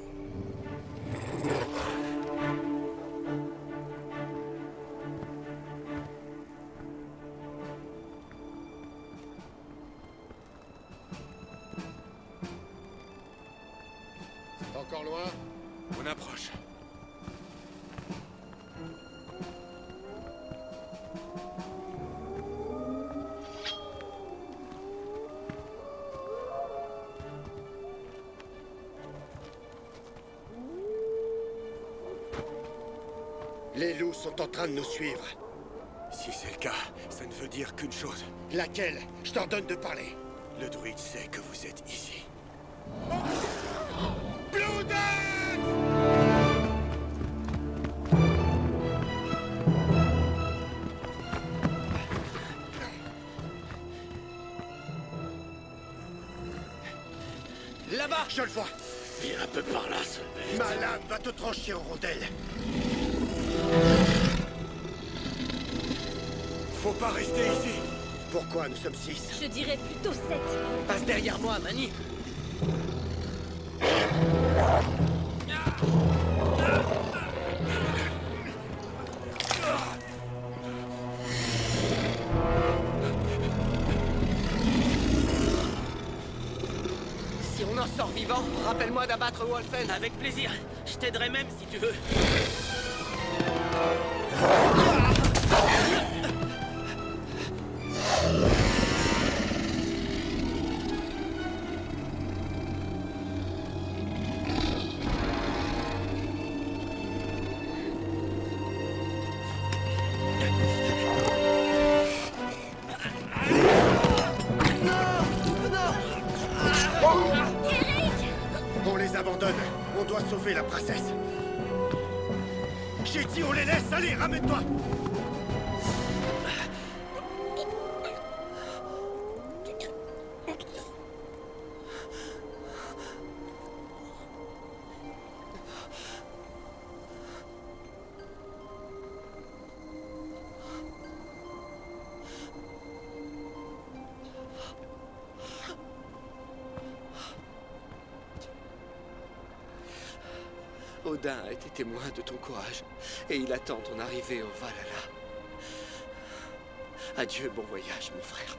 C'est encore loin? On approche. Les loups sont en train de nous suivre. Si c'est le cas, ça ne veut dire qu'une chose. Laquelle? Je t'ordonne de parler. Le druide sait que vous êtes ici. Là-bas! Je le vois. Viens un peu par là, Solbert. Ma lame va te trancher en rondelles. Faut pas rester ici. Pourquoi nous sommes 6? Je dirais plutôt 7. Passe derrière moi, Mani. Si on en sort vivant, rappelle-moi d'abattre Wolfen. Avec plaisir. Je t'aiderai même si tu veux. On les abandonne. On doit sauver la princesse. J'ai dit on les laisse. Allez, ramène-toi. Odin a été témoin de ton courage, et il attend ton arrivée au Valhalla. Adieu, bon voyage, mon frère.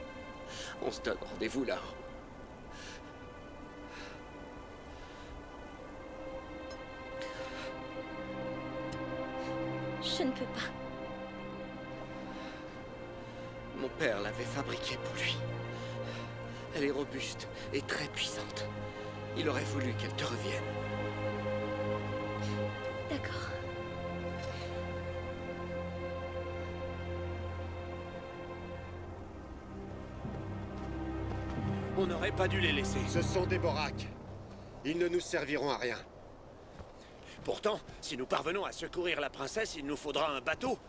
On se donne rendez-vous là-haut. Je ne peux pas. Mon père l'avait fabriquée pour lui. Elle est robuste et très puissante. Il aurait voulu qu'elle te revienne. D'accord. On n'aurait pas dû les laisser. Ce sont des boraques. Ils ne nous serviront à rien. Pourtant, si nous parvenons à secourir la princesse, il nous faudra un bateau.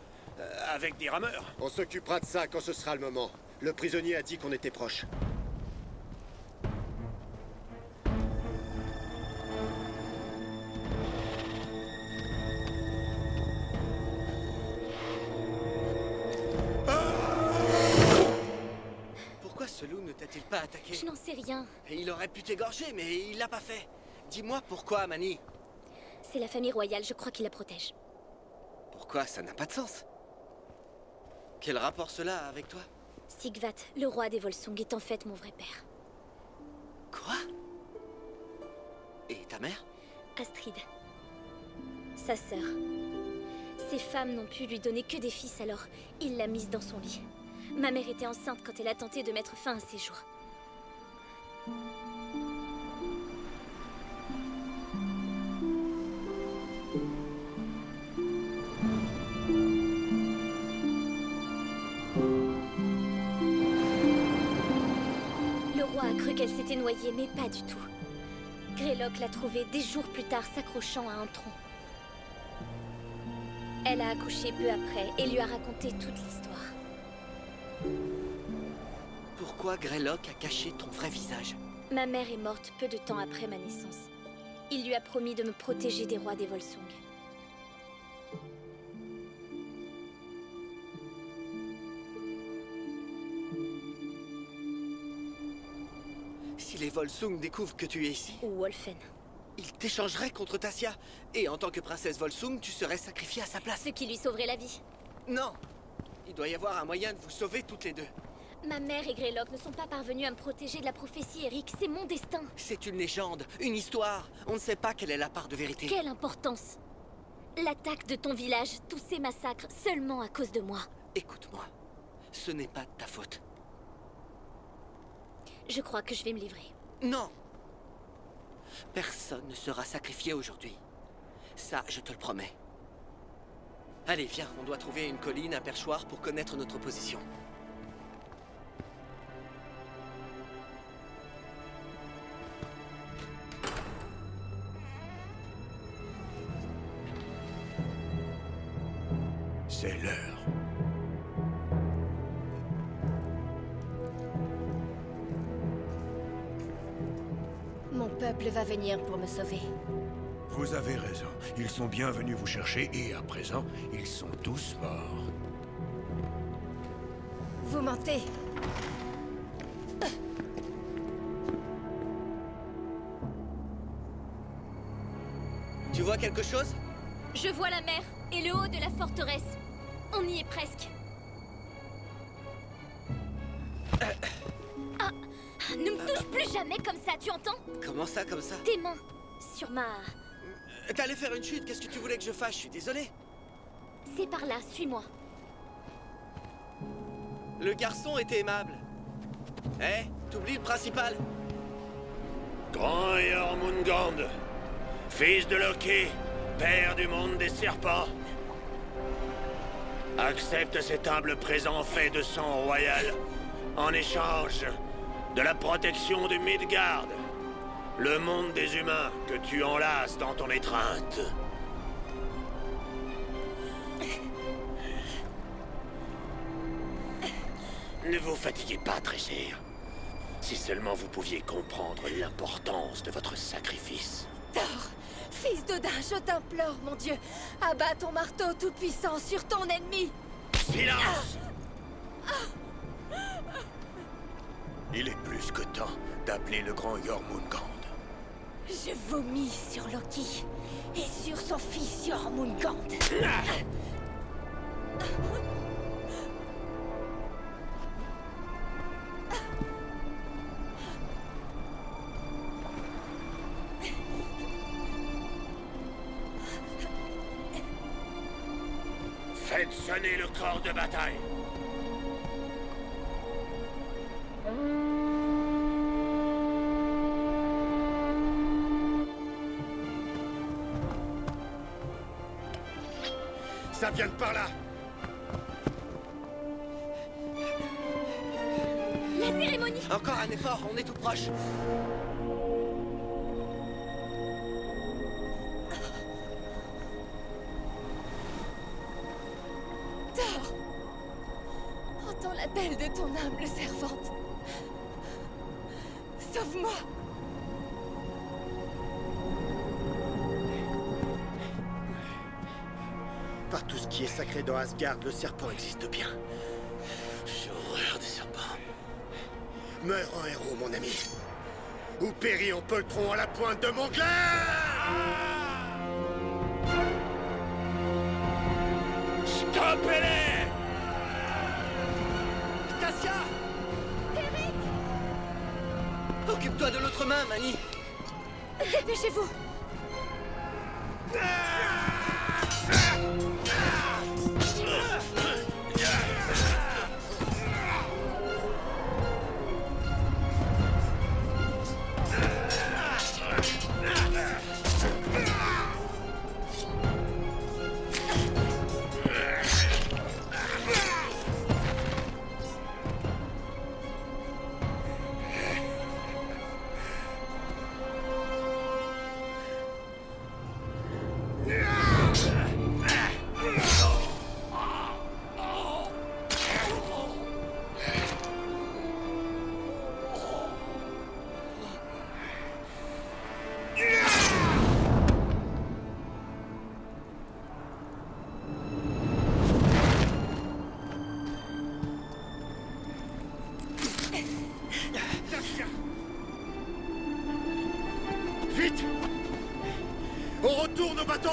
Avec des rameurs. On s'occupera de ça quand ce sera le moment. Le prisonnier a dit qu'on était proche. Pourquoi ce loup ne t'a-t-il pas attaqué? Je n'en sais rien. Et il aurait pu t'égorger, mais il l'a pas fait. Dis-moi pourquoi, Mani. C'est la famille royale, je crois qu'il la protège. Pourquoi? Ça n'a pas de sens. Quel rapport cela a avec toi? Sigvat, le roi des Volsung, est en fait mon vrai père. Quoi? Et ta mère? Astrid. Sa sœur. Ses femmes n'ont pu lui donner que des fils, alors il l'a mise dans son lit. Ma mère était enceinte quand elle a tenté de mettre fin à ses jours. Le roi a cru qu'elle s'était noyée, mais pas du tout. Greylock l'a trouvée des jours plus tard s'accrochant à un tronc. Elle a accouché peu après et lui a raconté toute l'histoire. Pourquoi Greylock a caché ton vrai visage? Ma mère est morte peu de temps après ma naissance. Il lui a promis de me protéger des rois des Volsung. Si les Volsung découvrent que tu es ici, Ou Wolfen. ils t'échangeraient contre Tassia. Et en tant que princesse Volsung, tu serais sacrifiée à sa place. Ce qui lui sauverait la vie. Non! Il doit y avoir un moyen de vous sauver toutes les deux. Ma mère et Greylock ne sont pas parvenus à me protéger de la prophétie, Eric. C'est mon destin. C'est une légende, une histoire. On ne sait pas quelle est la part de vérité. Quelle importance! L'attaque de ton village, tous ces massacres, seulement à cause de moi. Écoute-moi, ce n'est pas de ta faute. Je crois que je vais me livrer. Non! Personne ne sera sacrifié aujourd'hui. Ça, je te le promets. Allez, viens, on doit trouver une colline, un perchoir pour connaître notre position. C'est l'heure. Mon peuple va venir pour me sauver. Vous avez raison. Ils sont bien venus vous chercher et à présent, ils sont tous morts. Vous mentez. Tu vois quelque chose? Je vois la mer et le haut de la forteresse. On y est presque. Ah, ne me touche plus jamais comme ça, tu entends? Comment ça, comme ça? Tes mains sur ma... T'allais faire une chute, qu'est-ce que tu voulais que je fasse? Je suis désolé. C'est par là, suis-moi. Le garçon était aimable. Eh, t'oublies le principal? Grand Jormungand, fils de Loki, père du monde des serpents. Accepte cet humble présent fait de sang royal en échange de la protection du Midgard, le monde des humains que tu enlaces dans ton étreinte. Ne vous fatiguez pas, Trésir. Si seulement vous pouviez comprendre l'importance de votre sacrifice. Thor, fils d'Odin, je t'implore, mon Dieu. Abat ton marteau tout-puissant sur ton ennemi. Silence! Il est plus que temps d'appeler le grand Jormungand. Je vomis sur Loki et sur son fils Jormungand. Faites sonner le corps de bataille. Ça vient de par là. La cérémonie! Encore un effort, on est tout proche. Thor, entends l'appel de ton humble servante. Sauve-moi. Par tout ce qui est sacré dans Asgard, le serpent existe bien. J'ai horreur des serpents. Meurs en héros, mon ami. Ou péris en poltron à la pointe de mon glaive. Stoppez-les! Tassia! Eric! Occupe-toi de l'autre main, Mani. Dépêchez-vous.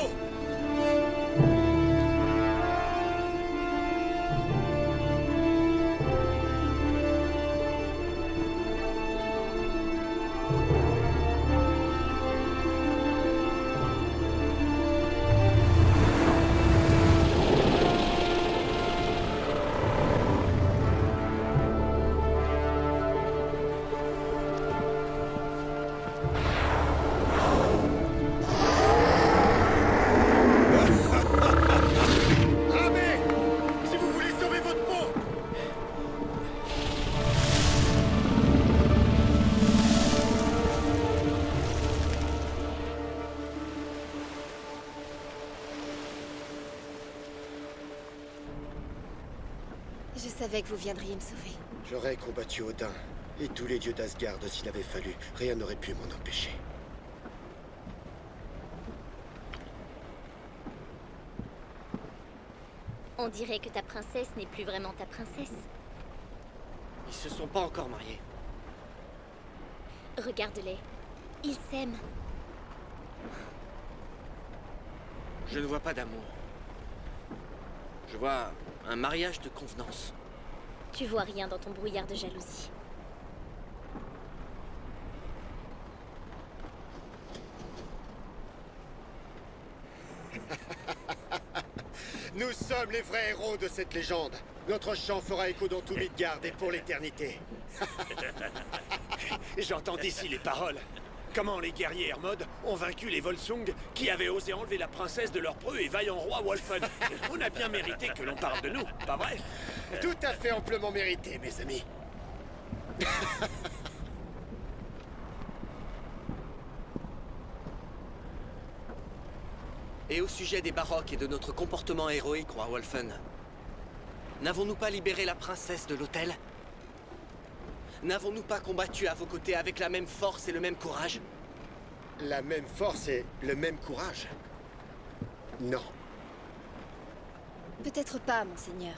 bateau! Ramez! Si vous voulez sauver votre peau! Je savais que vous viendriez me sauver. J'aurais combattu Odin et tous les dieux d'Asgard s'il avait fallu. Rien n'aurait pu m'en empêcher. On dirait que ta princesse n'est plus vraiment ta princesse. Ils se sont pas encore mariés. Regarde-les. Ils s'aiment. Je ne vois pas d'amour. Je vois un mariage de convenance. Tu vois rien dans ton brouillard de jalousie. Nous sommes les vrais héros de cette légende. Notre chant fera écho dans tout Midgard et pour l'éternité. J'entends d'ici les paroles. Comment les guerriers Hermod ont vaincu les Volsung qui avaient osé enlever la princesse de leur preux et vaillant roi Wolfen. On a bien mérité que l'on parle de nous, pas vrai? Tout à fait amplement mérité, mes amis. Et au sujet des Baroques et de notre comportement héroïque, roi Wolfen, n'avons-nous pas libéré la princesse de l'hôtel? N'avons-nous pas combattu à vos côtés avec la même force et le même courage? La même force et le même courage? Non. Peut-être pas, monseigneur.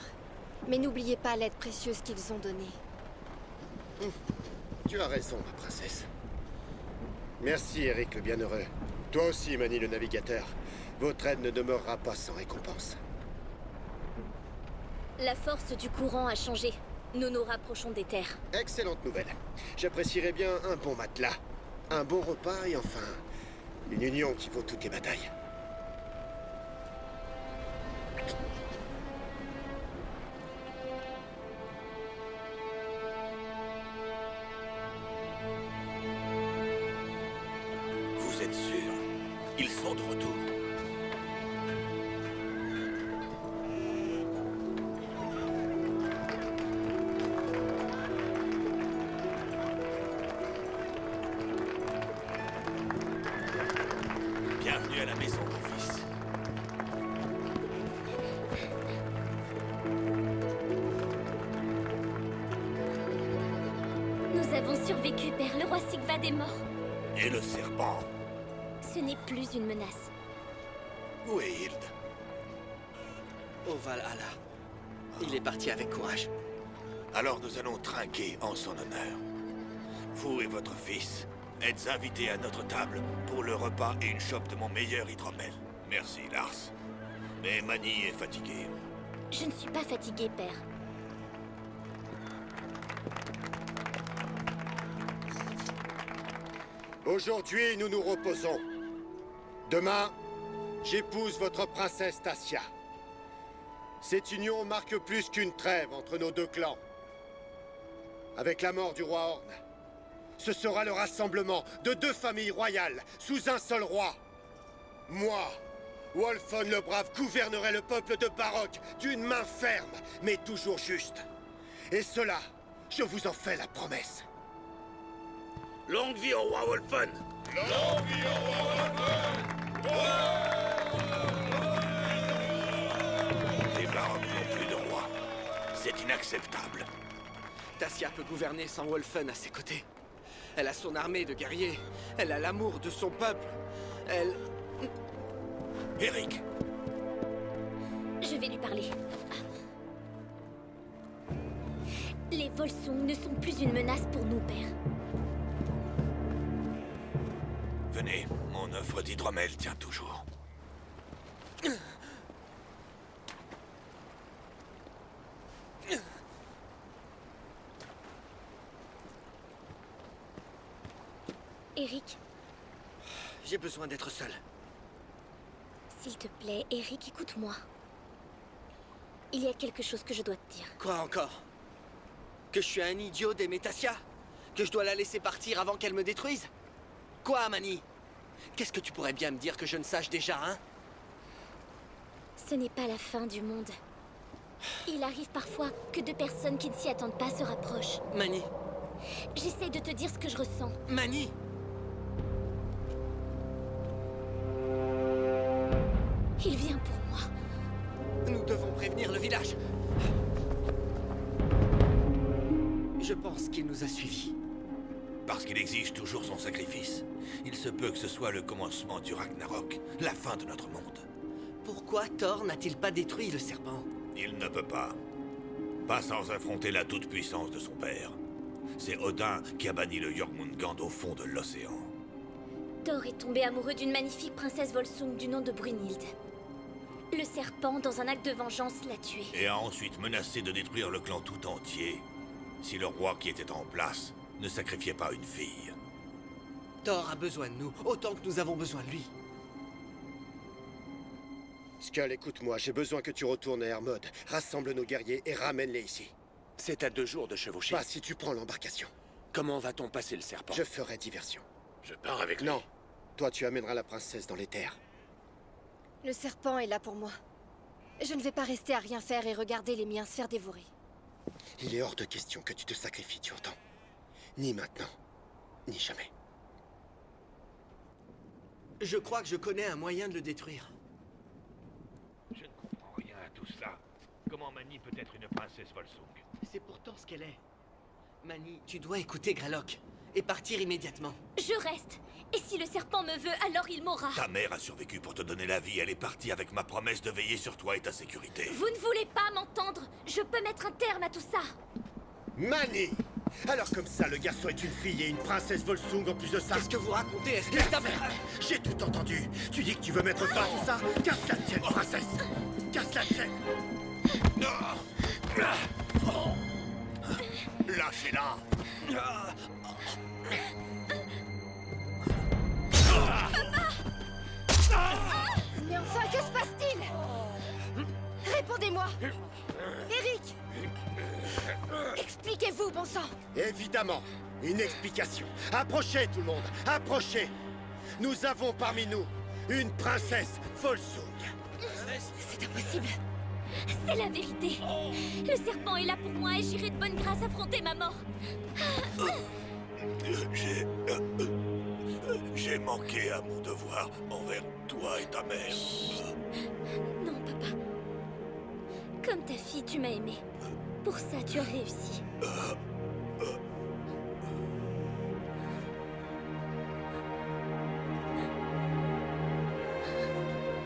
Mais n'oubliez pas l'aide précieuse qu'ils ont donnée. Tu as raison, ma princesse. Merci, Eric le Bienheureux. Toi aussi, Mani le Navigateur. Votre aide ne demeurera pas sans récompense. La force du courant a changé. Nous nous rapprochons des terres. Excellente nouvelle. J'apprécierais bien un bon matelas, un bon repas et enfin, une union qui vaut toutes les batailles. Vous êtes sûr? Ils sont de retour. Bienvenue à la maison, mon fils. Nous avons survécu, père. Le roi Sigvad est mort. Et le serpent? Ce n'est plus une menace. Où est Hild? Au Valhalla. Il est parti avec courage. Alors nous allons trinquer en son honneur. Vous et votre fils êtes invités à notre table pour le repas et une chope de mon meilleur hydromel. Merci, Lars. Mais Mani est fatigué. Je ne suis pas fatiguée, père. Aujourd'hui, nous nous reposons. Demain, j'épouse votre princesse Tassia. Cette union marque plus qu'une trêve entre nos deux clans. Avec la mort du roi Horn, ce sera le rassemblement de deux familles royales sous un seul roi. Moi, Wolfen le Brave, gouvernerai le peuple de Baroque d'une main ferme, mais toujours juste. Et cela, je vous en fais la promesse. Longue vie au roi Wolfen! Longue vie au roi Wolfen! Les Baroques n'ont plus de roi. C'est inacceptable. Tassia peut gouverner sans Wolfen à ses côtés. Elle a son armée de guerriers. Elle a l'amour de son peuple. Elle... Eric! Je vais lui parler. Les Volsung ne sont plus une menace pour nous, père. Venez, mon offre d'hydromel tient toujours. Eric, J'ai besoin d'être seul. s'il te plaît, Eric, écoute-moi. Il y a quelque chose que je dois te dire. Quoi encore? Que je suis un idiot d'aimer Tassia? Que je dois la laisser partir avant qu'elle me détruise? Quoi, Manny? Qu'est-ce que tu pourrais bien me dire que je ne sache déjà, hein? Ce n'est pas la fin du monde. Il arrive parfois que deux personnes qui ne s'y attendent pas se rapprochent. Manny, J'essaie de te dire ce que je ressens. Manny! Il vient pour moi. Nous devons prévenir le village. Je pense qu'il nous a suivis. Parce qu'il exige toujours son sacrifice. Il se peut que ce soit le commencement du Ragnarok, la fin de notre monde. Pourquoi Thor n'a-t-il pas détruit le serpent? Il ne peut pas. Pas sans affronter la toute-puissance de son père. C'est Odin qui a banni le Jormungand au fond de l'océan. Thor est tombé amoureux d'une magnifique princesse Volsung du nom de Brunhild. Le serpent, dans un acte de vengeance, l'a tuée. Et a ensuite menacé de détruire le clan tout entier si le roi qui était en place ne sacrifiait pas une fille. Thor a besoin de nous, autant que nous avons besoin de lui. Skull, écoute-moi, j'ai besoin que tu retournes à Hermod, rassemble nos guerriers et ramène-les ici. C'est à 2 jours de chevaucher. Pas si tu prends l'embarcation. Comment va-t-on passer le serpent? Je ferai diversion. Je pars avec lui. Non, toi tu amèneras la princesse dans les terres. Le serpent est là pour moi. Je ne vais pas rester à rien faire et regarder les miens se faire dévorer. Il est hors de question que tu te sacrifies, tu entends? Ni maintenant, ni jamais. Je crois que je connais un moyen de le détruire. Je ne comprends rien à tout ça. Comment Manny peut être une princesse Volsung? C'est pourtant ce qu'elle est. Manny, tu dois écouter Gralok et partir immédiatement. Je reste. Et si le serpent me veut, alors il m'aura. Ta mère a survécu pour te donner la vie. Elle est partie avec ma promesse de veiller sur toi et ta sécurité. Vous ne voulez pas m'entendre. Je peux mettre un terme à tout ça. Manny! Alors comme ça, le garçon est une fille et une princesse Volsung en plus de ça. Qu'est-ce que vous racontez? Est-ce que Laisse faire. J'ai tout entendu. Tu dis que tu veux mettre fin à tout ça? Casse la tienne, princesse! Casse la tienne! Lâchez-la! Mais enfin, que se passe-t-il? Répondez-moi! Eric! Expliquez-vous, bon sang! Évidemment, une explication. Approchez tout le monde, approchez! Nous avons parmi nous une princesse Volsung. C'est impossible! C'est la vérité. Le serpent est là pour moi et j'irai de bonne grâce affronter ma mort. J'ai manqué à mon devoir envers toi et ta mère. Non, papa. Comme ta fille, tu m'as aimé. Pour ça, tu as réussi.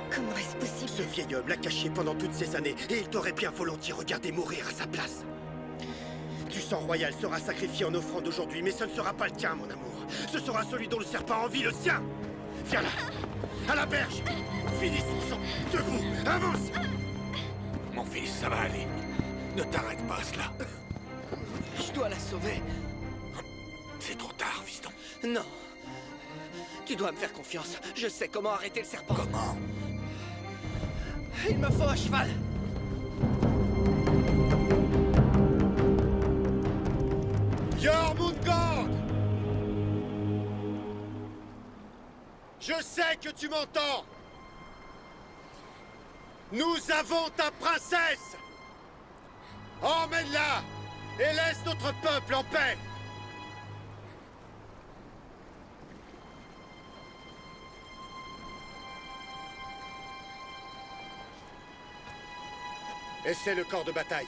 Comment est-ce possible? Ce vieil homme l'a caché pendant toutes ces années et il t'aurait bien volontiers regardé mourir à sa place. Du sang royal sera sacrifié en offrande aujourd'hui, mais ce ne sera pas le tien, mon amour. Ce sera celui dont le serpent a envie, le sien. Viens là, à la berge. Finis son sang. Debout, avance. Mon fils, ça va aller. Ne t'arrête pas à cela. Je dois la sauver. C'est trop tard, fiston. Non. Tu dois me faire confiance. Je sais comment arrêter le serpent. Comment? Il me faut un cheval. Jormungand! Je sais que tu m'entends! Nous avons ta princesse! Emmène-la et laisse notre peuple en paix! Et c'est le corps de bataille.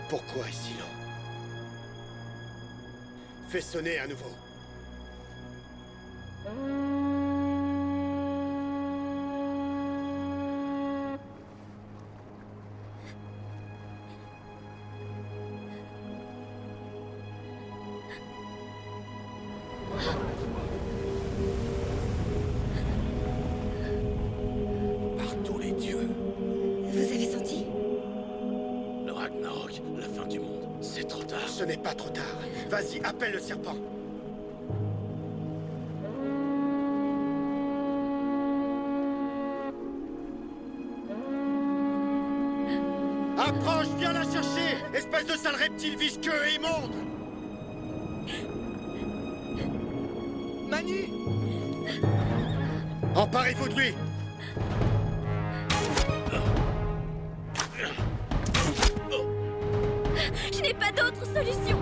Pourquoi est si lent? Fais sonner à nouveau. Ce n'est pas trop tard. Vas-y, appelle le serpent. Approche, viens la chercher, espèce de sale reptile visqueux et immonde. Mani! Emparez-vous de lui. Je n'ai pas d'autre solution.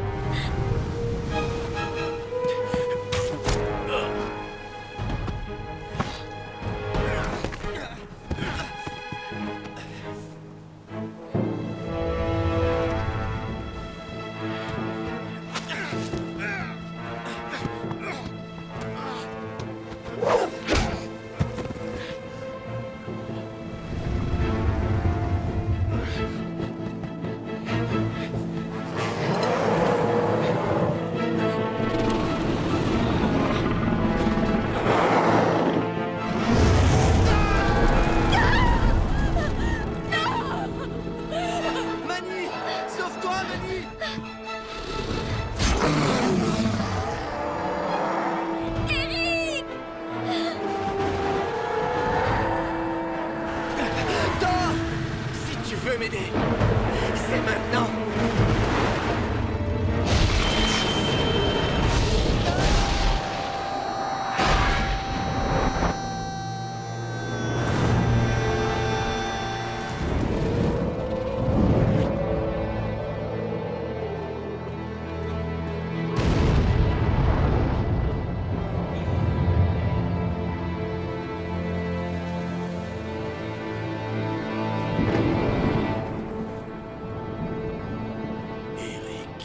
Mani! Sauve-toi, Mani! Eric! Thor! Si tu veux m'aider, c'est maintenant! Eric.